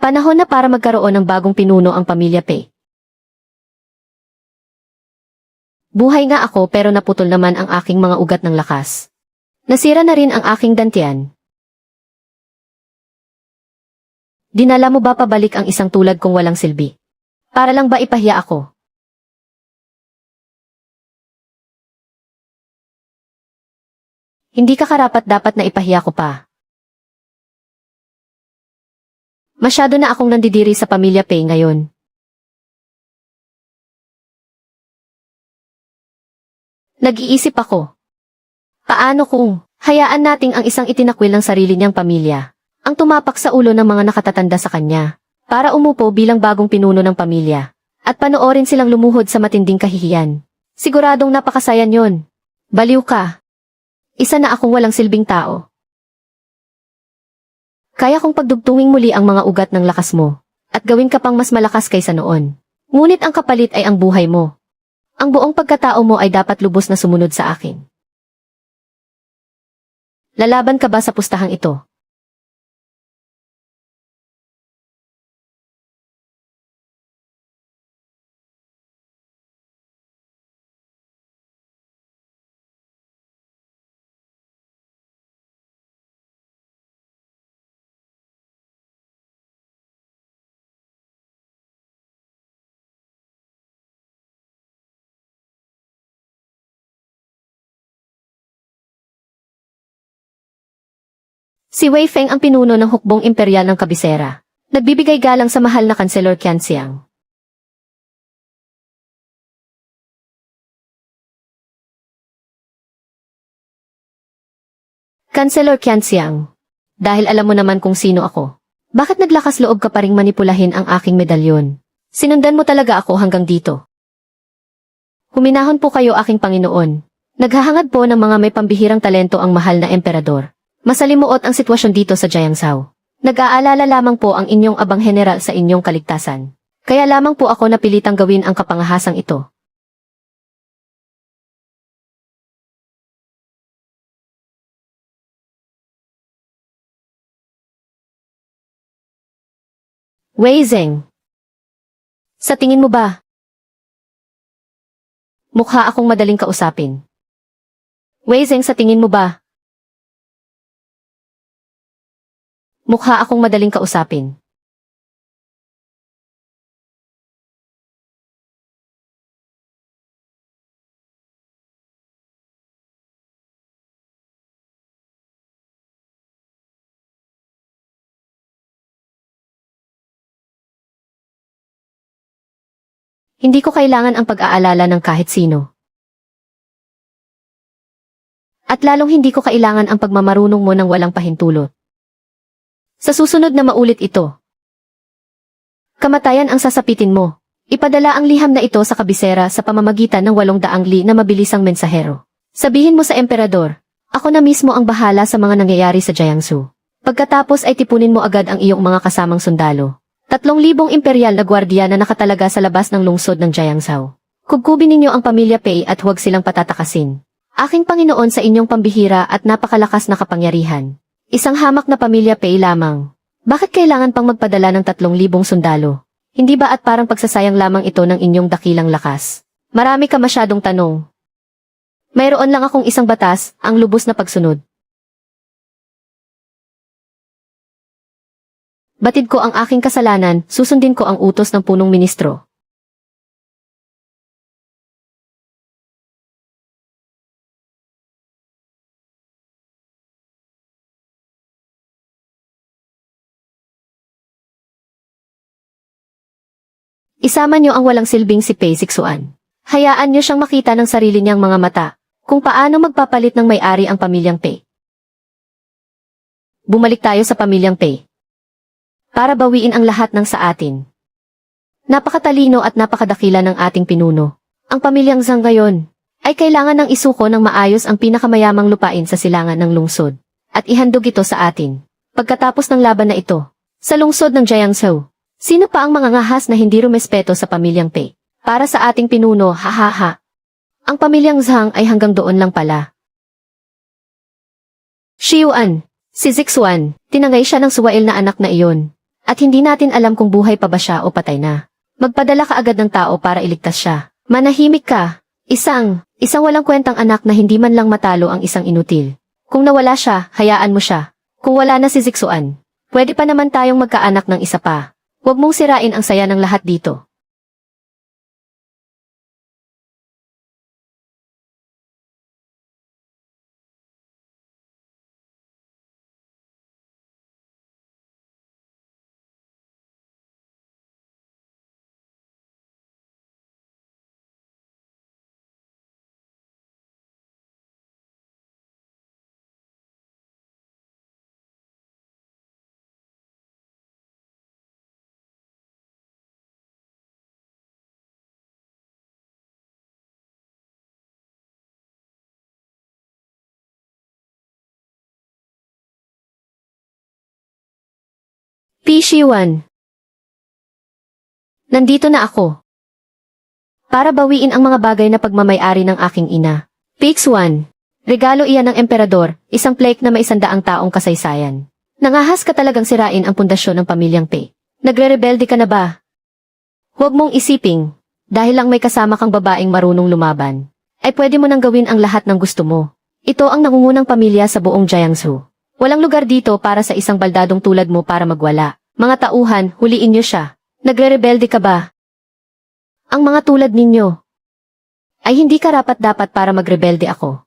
Panahon na para magkaroon ng bagong pinuno ang pamilya Pei. Buhay nga ako pero naputol naman ang aking mga ugat ng lakas. Nasira na rin ang aking dantian. Dinala mo ba pabalik ang isang tulad kong walang silbi? Para lang ba ipahiya ako? Hindi ka karapat-dapat na ipahiya ko pa. Masyado na akong nandidiri sa pamilya Pei ngayon. Nag-iisip ako. Paano kung hayaan nating ang isang itinakwil ng sarili niyang pamilya ang tumapak sa ulo ng mga nakatatanda sa kanya para umupo bilang bagong pinuno ng pamilya at panoorin silang lumuhod sa matinding kahihiyan? Siguradong napakasayan yon. Baliw ka. Isa na akong walang silbing tao. Kaya kong pagdugtungin muli ang mga ugat ng lakas mo at gawin ka pang mas malakas kaysa noon. Ngunit ang kapalit ay ang buhay mo. Ang buong pagkatao mo ay dapat lubos na sumunod sa akin. Lalaban ka ba sa pustahang ito? Si Wei Feng ang pinuno ng hukbong imperial ng kabisera. Nagbibigay galang sa mahal na Kanselor Qian Xiang. Kanselor Qian Xiang, dahil alam mo naman kung sino ako, bakit naglakas loob ka pa ring manipulahin ang aking medalyon? Sinundan mo talaga ako hanggang dito. Huminahon po kayo, aking Panginoon. Naghahangad po ng mga may pambihirang talento ang mahal na emperador. Masalimuot ang sitwasyon dito sa Jiangzhou. Nag-aalala lamang po ang inyong abang general sa inyong kaligtasan. Kaya lamang po ako napilitang gawin ang kapangahasang ito. Wei Zeng, sa tingin mo ba mukha akong madaling kausapin? Wei Zeng, sa tingin mo ba mukha akong madaling kausapin? Hindi ko kailangan ang pag-aalala ng kahit sino. At lalong hindi ko kailangan ang pagmamarunong mo ng walang pahintulot. Sa susunod na maulit ito, Kamatayan ang sasapitin mo. Ipadala ang liham na ito sa kabisera sa pamamagitan ng 800 li na mabilisang mensahero. Sabihin mo sa emperador, ako na mismo ang bahala sa mga nangyayari sa Jiangsu. Pagkatapos ay tipunin mo agad ang iyong mga kasamang sundalo. 3,000 imperial na gwardiya na nakatalaga sa labas ng lungsod ng Jiangsu. Kubkubin ninyo ang pamilya Pei at huwag silang patatakasin. Aking Panginoon sa inyong pambihira at napakalakas na kapangyarihan. Isang hamak na pamilya Pei lamang. Bakit kailangan pang magpadala ng 3,000 sundalo? Hindi ba at parang pagsasayang lamang ito ng inyong dakilang lakas? Marami ka masyadong tanong. Mayroon lang akong isang batas, ang lubos na pagsunod. Batid ko ang aking kasalanan, susundin ko ang utos ng punong ministro. Isama niyo ang walang silbing si Pei Sixuan. Hayaan niyo siyang makita ng sarili niyang mga mata, kung paano magpapalit ng may-ari ang pamilyang Pei. Bumalik tayo sa pamilyang Pei. Para bawiin ang lahat ng sa atin. Napakatalino at napakadakila ng ating pinuno. Ang pamilyang Zhang ngayon ay kailangan ng isuko ng maayos ang pinakamayamang lupain sa silangan ng lungsod at ihandog ito sa atin. Pagkatapos ng laban na ito, sa lungsod ng Jiangsu, sino pa ang mga ngahas na hindi rumespeto sa pamilyang Pei? Para sa ating pinuno, hahaha. Ang pamilyang Zhang ay hanggang doon lang pala. Shiyuan, si Zixuan, tinangay siya ng suwail na anak na iyon. At hindi natin alam kung buhay pa ba siya o patay na. Magpadala ka agad ng tao para iligtas siya. Manahimik ka. Isang walang kwentang anak na hindi man lang matalo ang isang inutil. Kung nawala siya, hayaan mo siya. Kung wala na si Zixuan, pwede pa naman tayong magkaanak ng isa pa. Huwag mong sirain ang saya ng lahat dito. Pishiwan. Nandito na ako. Para bawiin ang mga bagay na pagmamay-ari ng aking ina. Pixwan. Regalo iyan ng emperador, isang plaque na may 100 taong kasaysayan. Nangahas ka talagang sirain ang pundasyon ng pamilyang Pei. Nagre-rebelde ka na ba? Huwag mong isiping, dahil lang may kasama kang babaeng marunong lumaban, ay pwede mo nang gawin ang lahat ng gusto mo. Ito ang nangungunang pamilya sa buong Jiangsu. Walang lugar dito para sa isang baldadong tulad mo para magwala. Mga tauhan, huliin niyo siya. Nagre-rebelde ka ba? Ang mga tulad ninyo ay hindi karapat-dapat para magrebelde ako.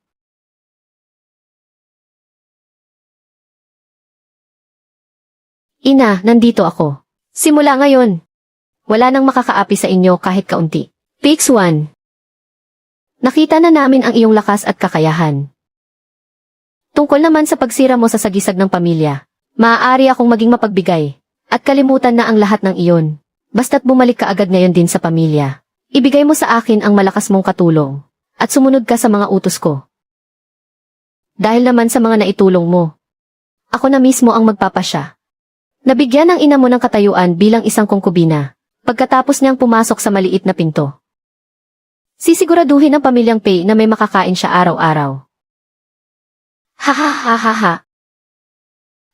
Ina, nandito ako. Simula ngayon, wala nang makakaapi sa inyo kahit kaunti. Pixwan. Nakita na namin ang iyong lakas at kakayahan. Tungkol naman sa pagsira mo sa sagisag ng pamilya, maaari akong maging mapagbigay, at kalimutan na ang lahat ng iyon. Basta't bumalik ka agad ngayon din sa pamilya. Ibigay mo sa akin ang malakas mong katulong, at sumunod ka sa mga utos ko. Dahil naman sa mga naitulong mo, ako na mismo ang magpapasya. Nabigyan ng ina mo ng katayuan bilang isang kongkubina, pagkatapos niyang pumasok sa maliit na pinto. Sisiguraduhin ng pamilyang Pei na may makakain siya araw-araw. Ha ha ha ha ha.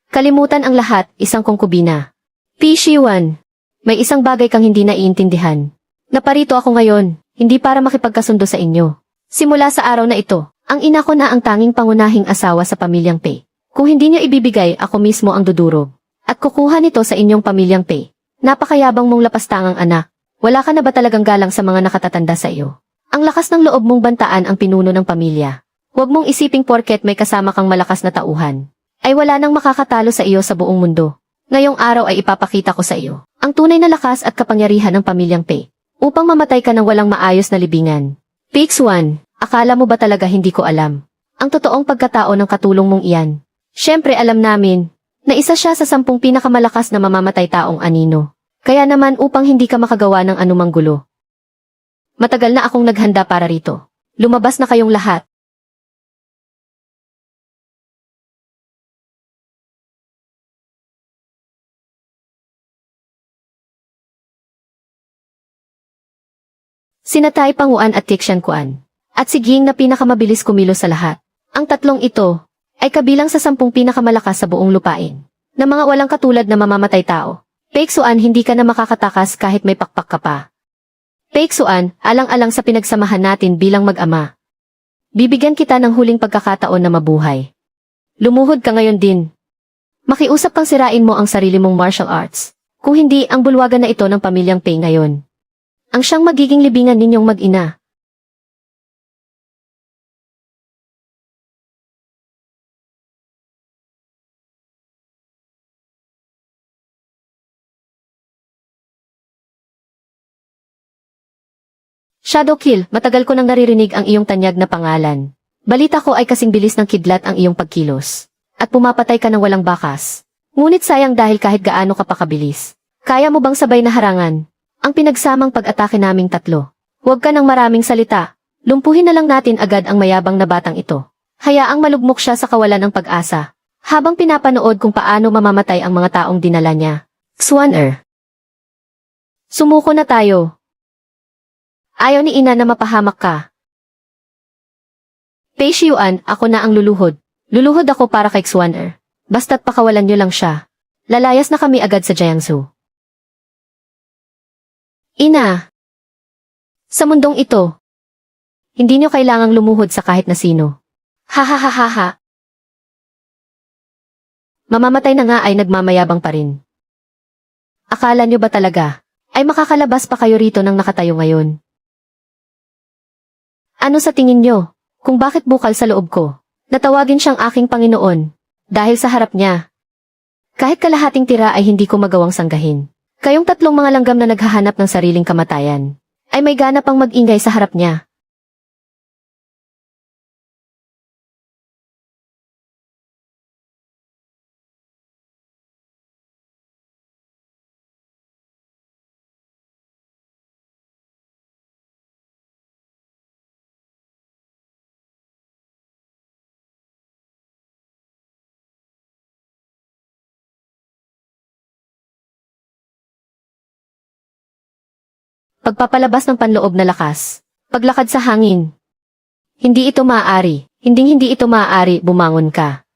Kalimutan ang lahat, isang kongkubina. Pishiwan, may isang bagay kang hindi naiintindihan. Naparito ako ngayon, hindi para makipagkasundo sa inyo. Simula sa araw na ito, ang ina ko na ang tanging pangunahing asawa sa pamilyang Pei. Kung hindi niyo ibibigay, ako mismo ang dudurog. At kukuha nito sa inyong pamilyang Pei. Napakayabang mong lapastangang anak. Wala ka na ba talagang galang sa mga nakatatanda sa iyo? Ang lakas ng loob mong bantaan ang pinuno ng pamilya. Huwag mong isiping porket may kasama kang malakas na tauhan, ay wala nang makakatalo sa iyo sa buong mundo. Ngayong araw ay ipapakita ko sa iyo ang tunay na lakas at kapangyarihan ng pamilyang Pei, upang mamatay ka ng walang maayos na libingan. Pixwan, akala mo ba talaga hindi ko alam ang totoong pagkatao ng katulong mong iyan? Siyempre alam namin na isa siya sa 10 pinakamalakas na mamamatay taong anino. Kaya naman upang hindi ka makagawa ng anumang gulo. Matagal na akong naghanda para rito. Lumabas na kayong lahat. Sina Tai Panguan at Tikshan Kuan. At si Ging na pinakamabilis kumilos sa lahat. Ang tatlong ito ay kabilang sa 10 pinakamalakas sa buong lupain, na mga walang katulad na mamamatay tao. Paiksuan, hindi ka na makakatakas kahit may pakpak ka pa. Paiksuan, alang-alang sa pinagsamahan natin bilang mag-ama. Bibigyan kita ng huling pagkakataon na mabuhay. Lumuhod ka ngayon din. Makiusap kang sirain mo ang sarili mong martial arts. Kung hindi, ang bulwagan na ito ng pamilyang Pei ngayon ang siyang magiging libingan ninyong mag-ina. Shadow Kill, matagal ko nang naririnig ang iyong tanyag na pangalan. Balita ko ay kasing bilis ng kidlat ang iyong pagkilos. At pumapatay ka ng walang bakas. Ngunit sayang dahil kahit gaano ka pa kabilis. Kaya mo bang sabay na harangan ang pinagsamang pag-atake naming tatlo? Huwag ka ng maraming salita. Lumpuhin na lang natin agad ang mayabang na batang ito. Hayaang malugmok siya sa kawalan ng pag-asa. Habang pinapanood kung paano mamamatay ang mga taong dinala niya. Xuan. Sumuko na tayo. Ayaw ni ina na mapahamak ka. Pei Xiuan, ako na ang luluhod. Luluhod ako para kay Xuan. Basta't pakawalan niyo lang siya. Lalayas na kami agad sa Jiangsu. Ina! Sa mundong ito, hindi niyo kailangang lumuhod sa kahit na sino. Ha ha ha ha ha. Mamamatay na nga ay nagmamayabang pa rin. Akala niyo ba talaga ay makakalabas pa kayo rito nang nakatayo ngayon? Ano sa tingin niyo kung bakit bukal sa loob ko? Natawagin siyang aking Panginoon dahil sa harap niya. Kahit kalahating tira ay hindi ko magawang sanggahin. Kayong tatlong mga langgam na naghahanap ng sariling kamatayan ay may gana pang mag-ingay sa harap niya. Pagpapalabas ng panloob na lakas. Paglakad sa hangin. Hindi ito maaari. Hindi ito maaari, bumangon ka.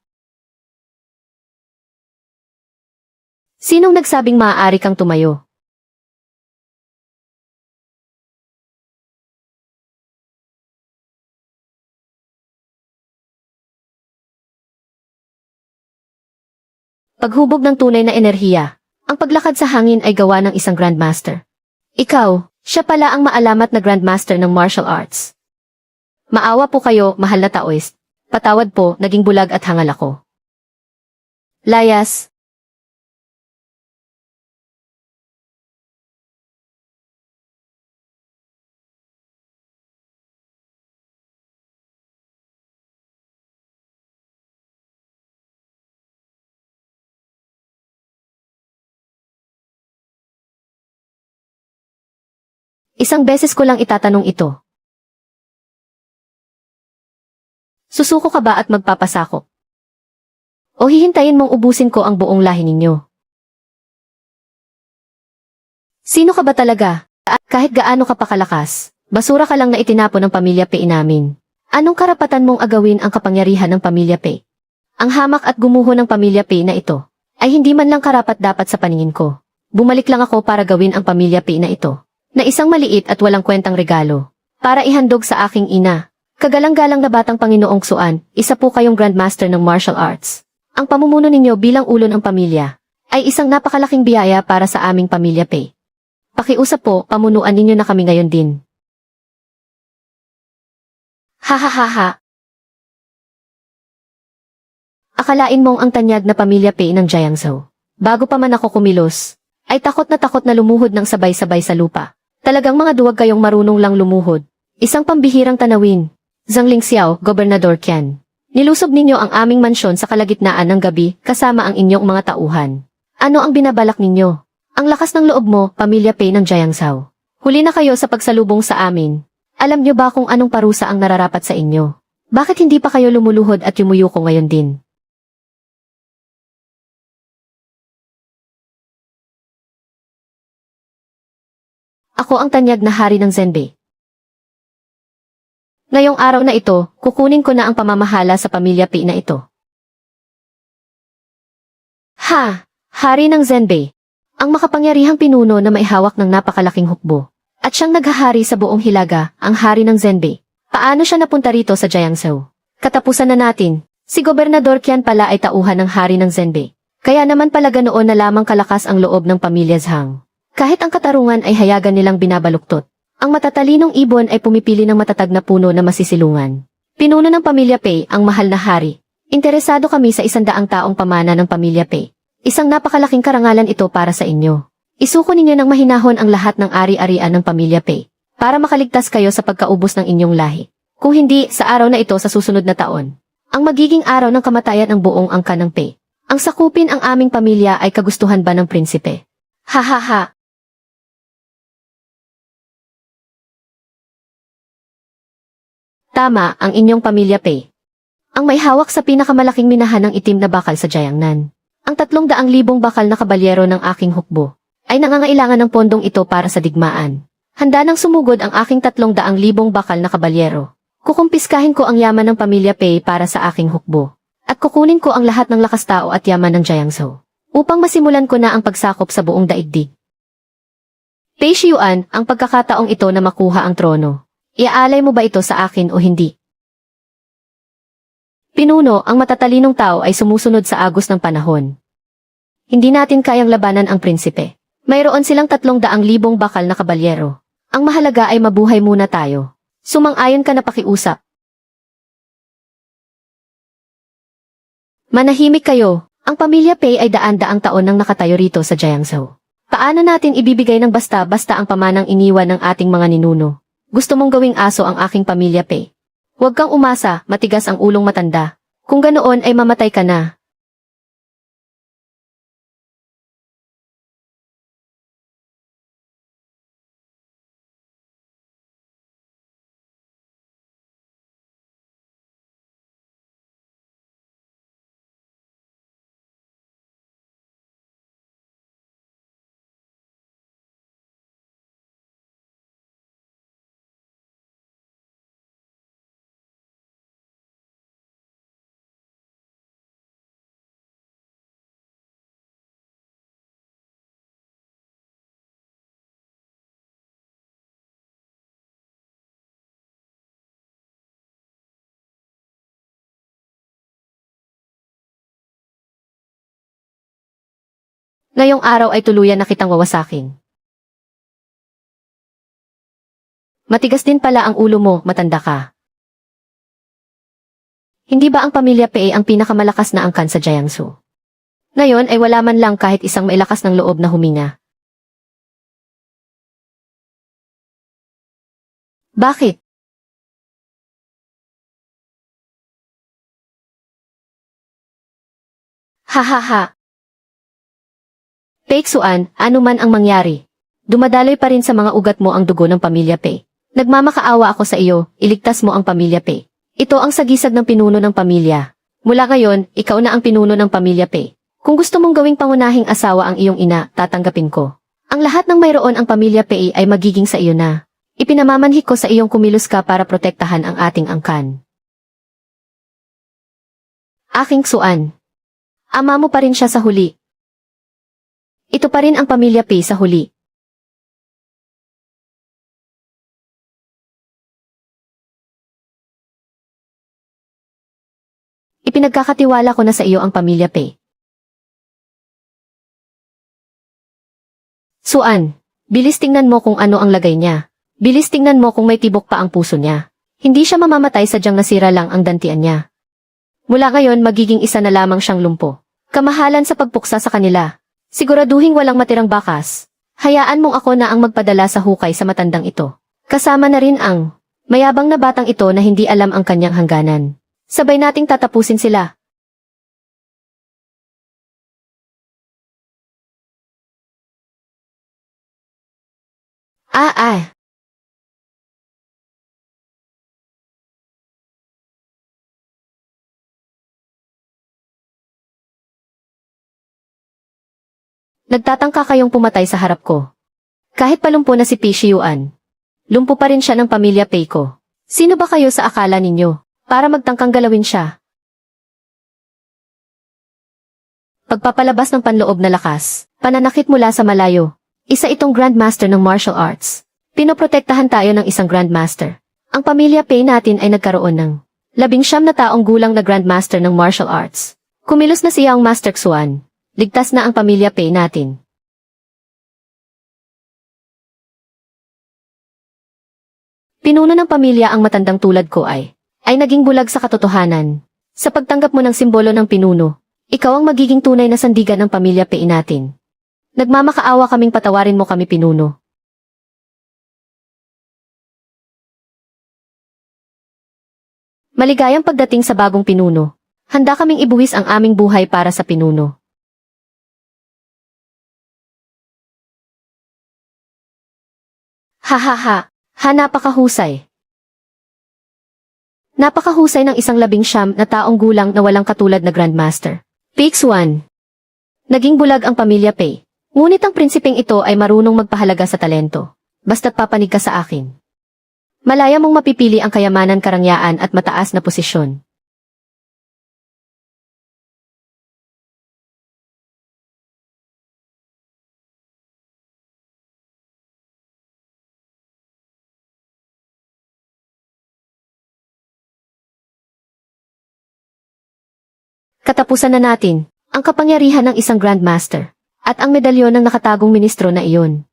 Sinong nagsabing maaari kang tumayo? Paghubog ng tunay na enerhiya. Ang paglakad sa hangin ay gawa ng isang Grandmaster. Ikaw, siya pala ang maalamat na Grandmaster ng martial arts. Maawa po kayo, mahal na Taoist. Patawad po, naging bulag at hangal ako. Layas. Isang beses ko lang itatanong ito. Susuko ka ba at magpapasakop? O hihintayin mong ubusin ko ang buong lahi ninyo? Sino ka ba talaga? Kahit gaano ka pa kalakas, basura ka lang na itinapon ng pamilya Pei namin. Anong karapatan mong agawin ang kapangyarihan ng pamilya Pei? Ang hamak at gumuho ng pamilya Pei na ito ay hindi man lang karapat-dapat sa paningin ko. Bumalik lang ako para gawin ang pamilya Pei na ito na isang maliit at walang kwentang regalo para ihandog sa aking ina. Kagalang-galang na batang Panginoong Xuan, isa po kayong Grandmaster ng martial arts. Ang pamumuno ninyo bilang ulo ng pamilya ay isang napakalaking biyaya para sa aming pamilya Pei. Pakiusap po, pamunuan ninyo na kami ngayon din. Ha ha ha ha. Akalain mong ang tanyag na pamilya Pei ng Jiangsu. Bago pa man ako kumilos, ay takot na lumuhod ng sabay-sabay sa lupa. Talagang mga duwag kayong marunong lang lumuhod. Isang pambihirang tanawin. Zhang Lingxiao, Gobernador Qian. Nilusob ninyo ang aming mansyon sa kalagitnaan ng gabi kasama ang inyong mga tauhan. Ano ang binabalak ninyo? Ang Ang lakas ng loob mo, Pamilya Pei ng Jiangzhou. Huli na kayo sa pagsalubong sa amin. Alam niyo ba kung anong parusa ang nararapat sa inyo? Bakit hindi pa kayo lumuluhod at yumuyuko ngayon din? Ako ang tanyag na hari ng Zenbei. Ngayong araw na ito, kukunin ko na ang pamamahala sa Pamilya Pei na ito. Ha! Hari ng Zenbei. Ang makapangyarihang pinuno na maihawak ng napakalaking hukbo. At siyang naghahari sa buong Hilaga, ang hari ng Zenbei. Paano siya napunta rito sa Jiangzhou? Katapusan na natin. Si Gobernador Qian pala ay tauhan ng hari ng Zenbei. Kaya naman pala ganoon na lamang kalakas ang loob ng pamilya Zhang. Kahit ang katarungan ay hayagan nilang binabaluktot. Ang matatalinong ibon ay pumipili ng matatag na puno na masisilungan. Pinuno ng Pamilya Pei ang mahal na hari. Interesado kami sa 100 taong pamana ng Pamilya Pei. Isang napakalaking karangalan ito para sa inyo. Isuko ninyo ng mahinahon ang lahat ng ari-arian ng Pamilya Pei para makaligtas kayo sa pagkaubos ng inyong lahi. Kung hindi, sa araw na ito sa susunod na taon, ang magiging araw ng kamatayan ng buong angkan ng Pei. Ang sakupin ang aming pamilya ay kagustuhan ba ng prinsipe? Ha ha ha! Tama, ang inyong Pamilya Pei. Ang may hawak sa pinakamalaking minahan ng itim na bakal sa Jiangnan. Ang 300,000 bakal na kabalyero ng aking hukbo ay nangangailangan ng pondong ito para sa digmaan. Handa nang sumugod ang aking 300,000 bakal na kabalyero. Kukumpiskahin ko ang yaman ng Pamilya Pei para sa aking hukbo. At kukunin ko ang lahat ng lakas tao at yaman ng Jiangzhou upang masimulan ko na ang pagsakop sa buong daigdig. Pei Shiyuan, ang pagkakataong ito na makuha ang trono. Iaalay mo ba ito sa akin o hindi? Pinuno, ang matatalinong tao ay sumusunod sa agos ng panahon. Hindi natin kayang labanan ang prinsipe. Mayroon silang 300,000 bakal na kabalyero. Ang mahalaga ay mabuhay muna tayo. Sumang-ayon ka na pakiusap. Manahimik kayo. Ang Pamilya Pei ay daan-daang taon nang nakatayo rito sa Jiangzhou. Paano natin ibibigay ng basta-basta ang pamanang iniwan ng ating mga ninuno? Gusto mong gawing aso ang aking Pamilya Pei. Huwag kang umasa, matigas ang ulong matanda. Kung ganoon ay mamatay ka na. Ngayong araw ay tuluyan na kitang wawasakin. Matigas din pala ang ulo mo, matanda ka. Hindi ba ang Pamilya Pei ang pinakamalakas na angkan sa Jiangsu? Ngayon ay wala man lang kahit isang mailakas ng loob na huminga. Bakit? Ha ha ha! Peixuan, ano man ang mangyari. Dumadaloy pa rin sa mga ugat mo ang dugo ng Pamilya Pei. Nagmamakaawa ako sa iyo, iligtas mo ang Pamilya Pei. Ito ang sagisag ng pinuno ng pamilya. Mula ngayon, ikaw na ang pinuno ng Pamilya Pei. Kung gusto mong gawing pangunahing asawa ang iyong ina, tatanggapin ko. Ang lahat ng mayroon ang Pamilya Pei ay magiging sa iyo na. Ipinamamanhik ko sa iyong kumilos ka para protektahan ang ating angkan. Aking Xuan. Ama mo pa rin siya sa huli. Ito pa rin ang Pamilya Pei sa huli. Ipinagkakatiwala ko na sa iyo ang Pamilya Pei. Xuan, bilis tingnan mo kung ano ang lagay niya. Bilis tingnan mo kung may tibok pa ang puso niya. Hindi siya mamamatay sadyang nasira lang ang dantian niya. Mula ngayon magiging isa na lamang siyang lumpo. Kamahalan sa pagpuksa sa kanila. Siguraduhing walang matirang bakas. Hayaan mong ako na ang magpadala sa hukay sa matandang ito. Kasama na rin ang mayabang na batang ito na hindi alam ang kanyang hangganan. Sabay nating tatapusin sila. Ah, ah. Nagtatangka kayong pumatay sa harap ko. Kahit palumpo na si Pishiyuan, lumpo pa rin siya ng pamilya Peiko. Sino ba kayo sa akala ninyo para magtangkang galawin siya? Pagpapalabas ng panloob na lakas, pananakit mula sa malayo. Isa itong Grandmaster ng martial arts. Pinoprotektahan tayo ng isang Grandmaster. Ang pamilya Pei natin ay nagkaroon ng 19 na taong gulang na Grandmaster ng martial arts. Kumilos na siya ang Master Xuan. Ligtas na ang pamilya Pei natin. Pinuno ng pamilya ang matandang tulad ko ay naging bulag sa katotohanan. Sa pagtanggap mo ng simbolo ng pinuno, ikaw ang magiging tunay na sandigan ng pamilya Pei natin. Nagmamakaawa kaming patawarin mo kami pinuno. Maligayang pagdating sa bagong pinuno. Handa kaming ibuwis ang aming buhay para sa pinuno. Ha ha ha, ha napakahusay. Napakahusay ng isang 19 na taong gulang na walang katulad na Grandmaster. Pix 1. Naging bulag ang pamilya Pei. Ngunit ang prinsipeng ito ay marunong magpahalaga sa talento. Basta't papanig ka sa akin. Malaya mong mapipili ang kayamanan, karangyaan at mataas na posisyon. Katapusan na natin ang kapangyarihan ng isang Grandmaster at ang medalyon ng nakatagong ministro na iyon.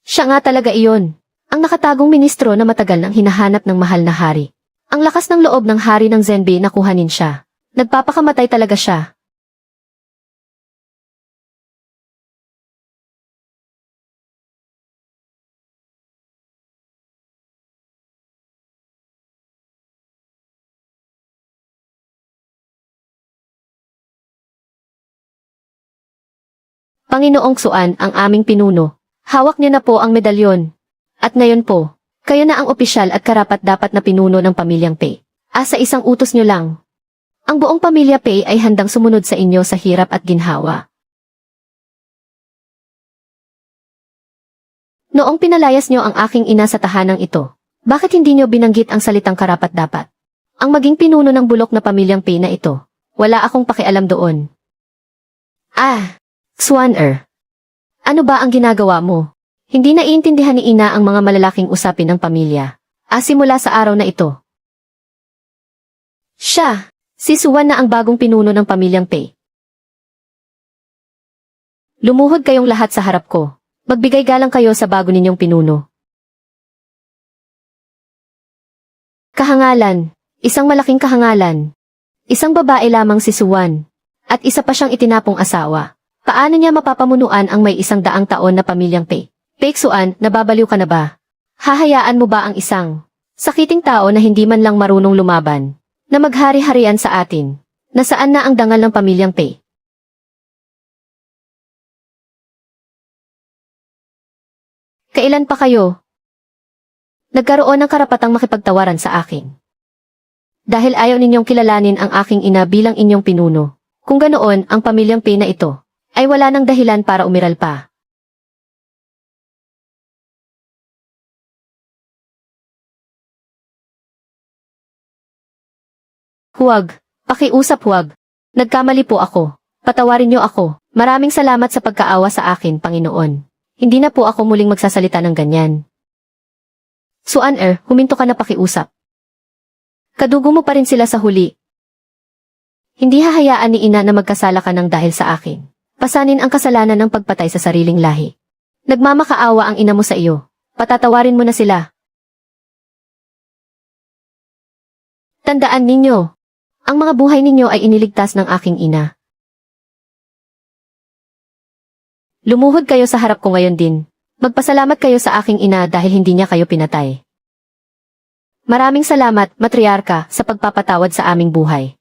Siya nga talaga iyon, ang nakatagong ministro na matagal nang hinahanap ng mahal na hari. Ang lakas ng loob ng hari ng Zenbei na kuhanin siya. Nagpapakamatay talaga siya. Panginoong Xuan ang aming pinuno. Hawak niyo na po ang medalyon. At ngayon po, kayo na ang opisyal at karapat-dapat na pinuno ng pamilyang Pei. Sa isang utos niyo lang. Ang buong pamilya Pei ay handang sumunod sa inyo sa hirap at ginhawa. Noong pinalayas niyo ang aking ina sa tahanang ito, bakit hindi niyo binanggit ang salitang karapat-dapat? Ang maging pinuno ng bulok na pamilyang Pei na ito, wala akong pakialam doon. Xuan-er. Ano ba ang ginagawa mo? Hindi naiintindihan ni ina ang mga malalaking usapin ng pamilya. Simula sa araw na ito. Siya, si Xuan na ang bagong pinuno ng pamilyang Pei. Lumuhod kayong lahat sa harap ko. Magbigay galang kayo sa bago ninyong pinuno. Kahangalan, isang malaking kahangalan. Isang babae lamang si Xuan, at isa pa siyang itinapong asawa. Paano niya mapapamunuan ang may 100 taon na pamilyang Pei? Pei Xuan, nababaliw ka na ba? Hahayaan mo ba ang isang sakiting tao na hindi man lang marunong lumaban, na maghari-harian sa atin? Nasaan na ang dangal ng pamilyang Pei? Kailan pa kayo nagkaroon ng karapatang makipagtawaran sa akin? Dahil ayaw ninyong kilalanin ang aking ina bilang inyong pinuno. Kung ganoon, ang pamilyang Pei na ito ay wala ng dahilan para umiral pa. Huwag. Pakiusap huwag. Nagkamali po ako. Patawarin niyo ako. Maraming salamat sa pagkaawa sa akin, Panginoon. Hindi na po ako muling magsasalita ng ganyan. Xuan-er, huminto ka na, pakiusap. Kadugo mo pa rin sila sa huli. Hindi hahayaan ni ina na magkasala ka ng dahil sa akin. Pasanin ang kasalanan ng pagpatay sa sariling lahi. Nagmamakaawa ang ina mo sa iyo. Patatawarin mo na sila. Tandaan ninyo, ang mga buhay ninyo ay iniligtas ng aking ina. Lumuhod kayo sa harap ko ngayon din. Magpasalamat kayo sa aking ina dahil hindi niya kayo pinatay. Maraming salamat, matriarka, sa pagpapatawad sa aming buhay.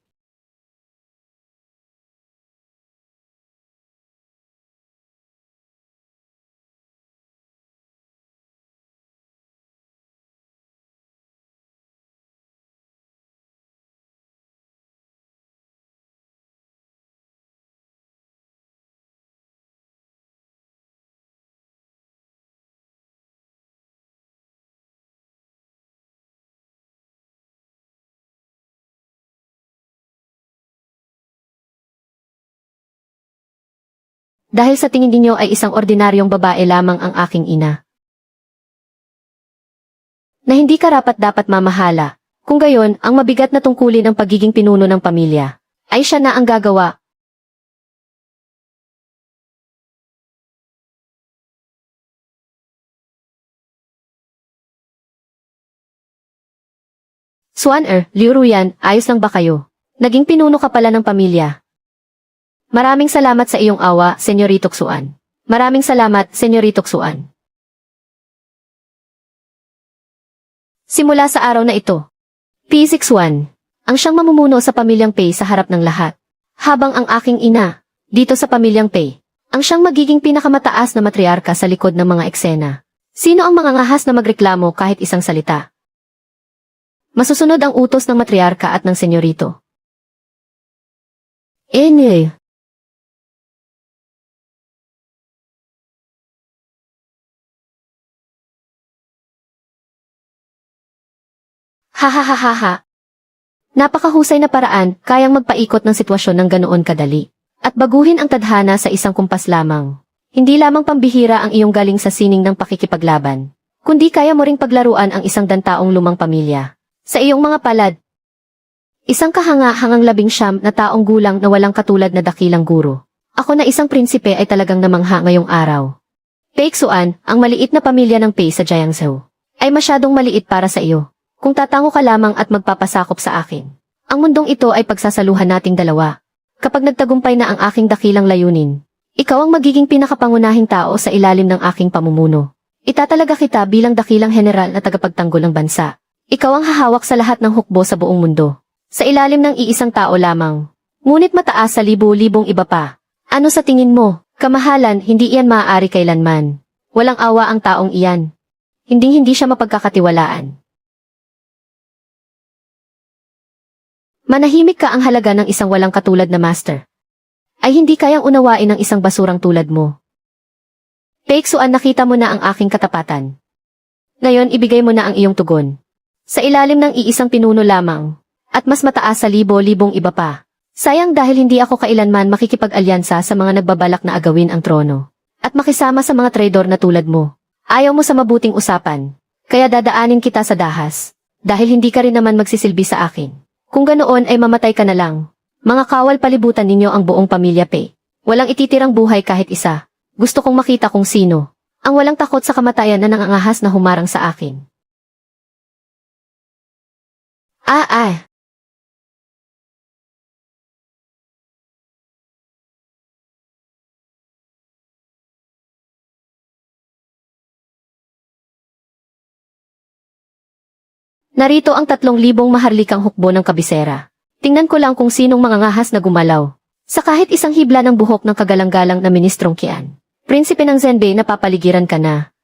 Dahil sa tingin ninyo ay isang ordinaryong babae lamang ang aking ina. Na hindi karapat-dapat mamahala. Kung gayon, ang mabigat na tungkulin ng pagiging pinuno ng pamilya, ay siya na ang gagawa. Liu Ruyan, ayos lang ba kayo? Naging pinuno ka pala ng pamilya. Maraming salamat sa iyong awa, Senyorito Xuan. Maraming salamat, Senyorito Xuan. Simula sa araw na ito, P61, ang siyang mamumuno sa pamilyang Pei sa harap ng lahat. Habang ang aking ina, dito sa pamilyang Pei, ang siyang magiging pinakamataas na matriarka sa likod ng mga eksena. Sino ang mangangahas na magreklamo kahit isang salita? Masusunod ang utos ng matriarka at ng senyorito. Enye. Hahaha. Napakahusay na paraan, kayang magpaikot ng sitwasyon ng ganoon kadali. At baguhin ang tadhana sa isang kumpas lamang. Hindi lamang pambihira ang iyong galing sa sining ng pakikipaglaban, kundi kaya mo ring paglaruan ang isang dantaong lumang pamilya. Sa iyong mga palad, isang kahanga-hangang 19 na taong gulang na walang katulad na dakilang guro. Ako na isang prinsipe ay talagang namangha ngayong araw. Pei Xuan, ang maliit na pamilya ng Pei sa Jiangsu, ay masyadong maliit para sa iyo. Kung tatango ka lamang at magpapasakop sa akin, ang mundong ito ay pagsasaluhan nating dalawa. Kapag nagtagumpay na ang aking dakilang layunin, ikaw ang magiging pinakapangunahing tao sa ilalim ng aking pamumuno. Itatalaga kita bilang dakilang general na tagapagtanggol ng bansa. Ikaw ang hahawak sa lahat ng hukbo sa buong mundo. Sa ilalim ng iisang tao lamang. Ngunit mataas sa libo-libong iba pa. Ano sa tingin mo? Kamahalan, hindi iyan maaari kailanman. Walang awa ang taong iyan. Hindi siya mapagkakatiwalaan. Manahimik ka, ang halaga ng isang walang katulad na master ay hindi kayang unawain ng isang basurang tulad mo. Pei Xuan, nakita mo na ang aking katapatan. Ngayon ibigay mo na ang iyong tugon. Sa ilalim ng iisang pinuno lamang, at mas mataas sa libo-libong iba pa. Sayang dahil hindi ako kailanman makikipag-alyansa sa mga nagbabalak na agawin ang trono, at makisama sa mga traidor na tulad mo. Ayaw mo sa mabuting usapan, kaya dadaanin kita sa dahas, dahil hindi ka rin naman magsisilbi sa akin. Kung ganoon ay mamatay ka na lang. Mga kawal, palibutan ninyo ang buong pamilya Pei. Walang ititirang buhay kahit isa. Gusto kong makita kung sino ang walang takot sa kamatayan na nangangahas na humarang sa akin. Narito ang 3,000 maharlikang hukbo ng kabisera. Tingnan ko lang kung sinong mangangahas na gumalaw. Sa kahit isang hibla ng buhok ng kagalang-galang na Ministrong Qian. Prinsipe ng Zhenbei, napapaligiran ka na.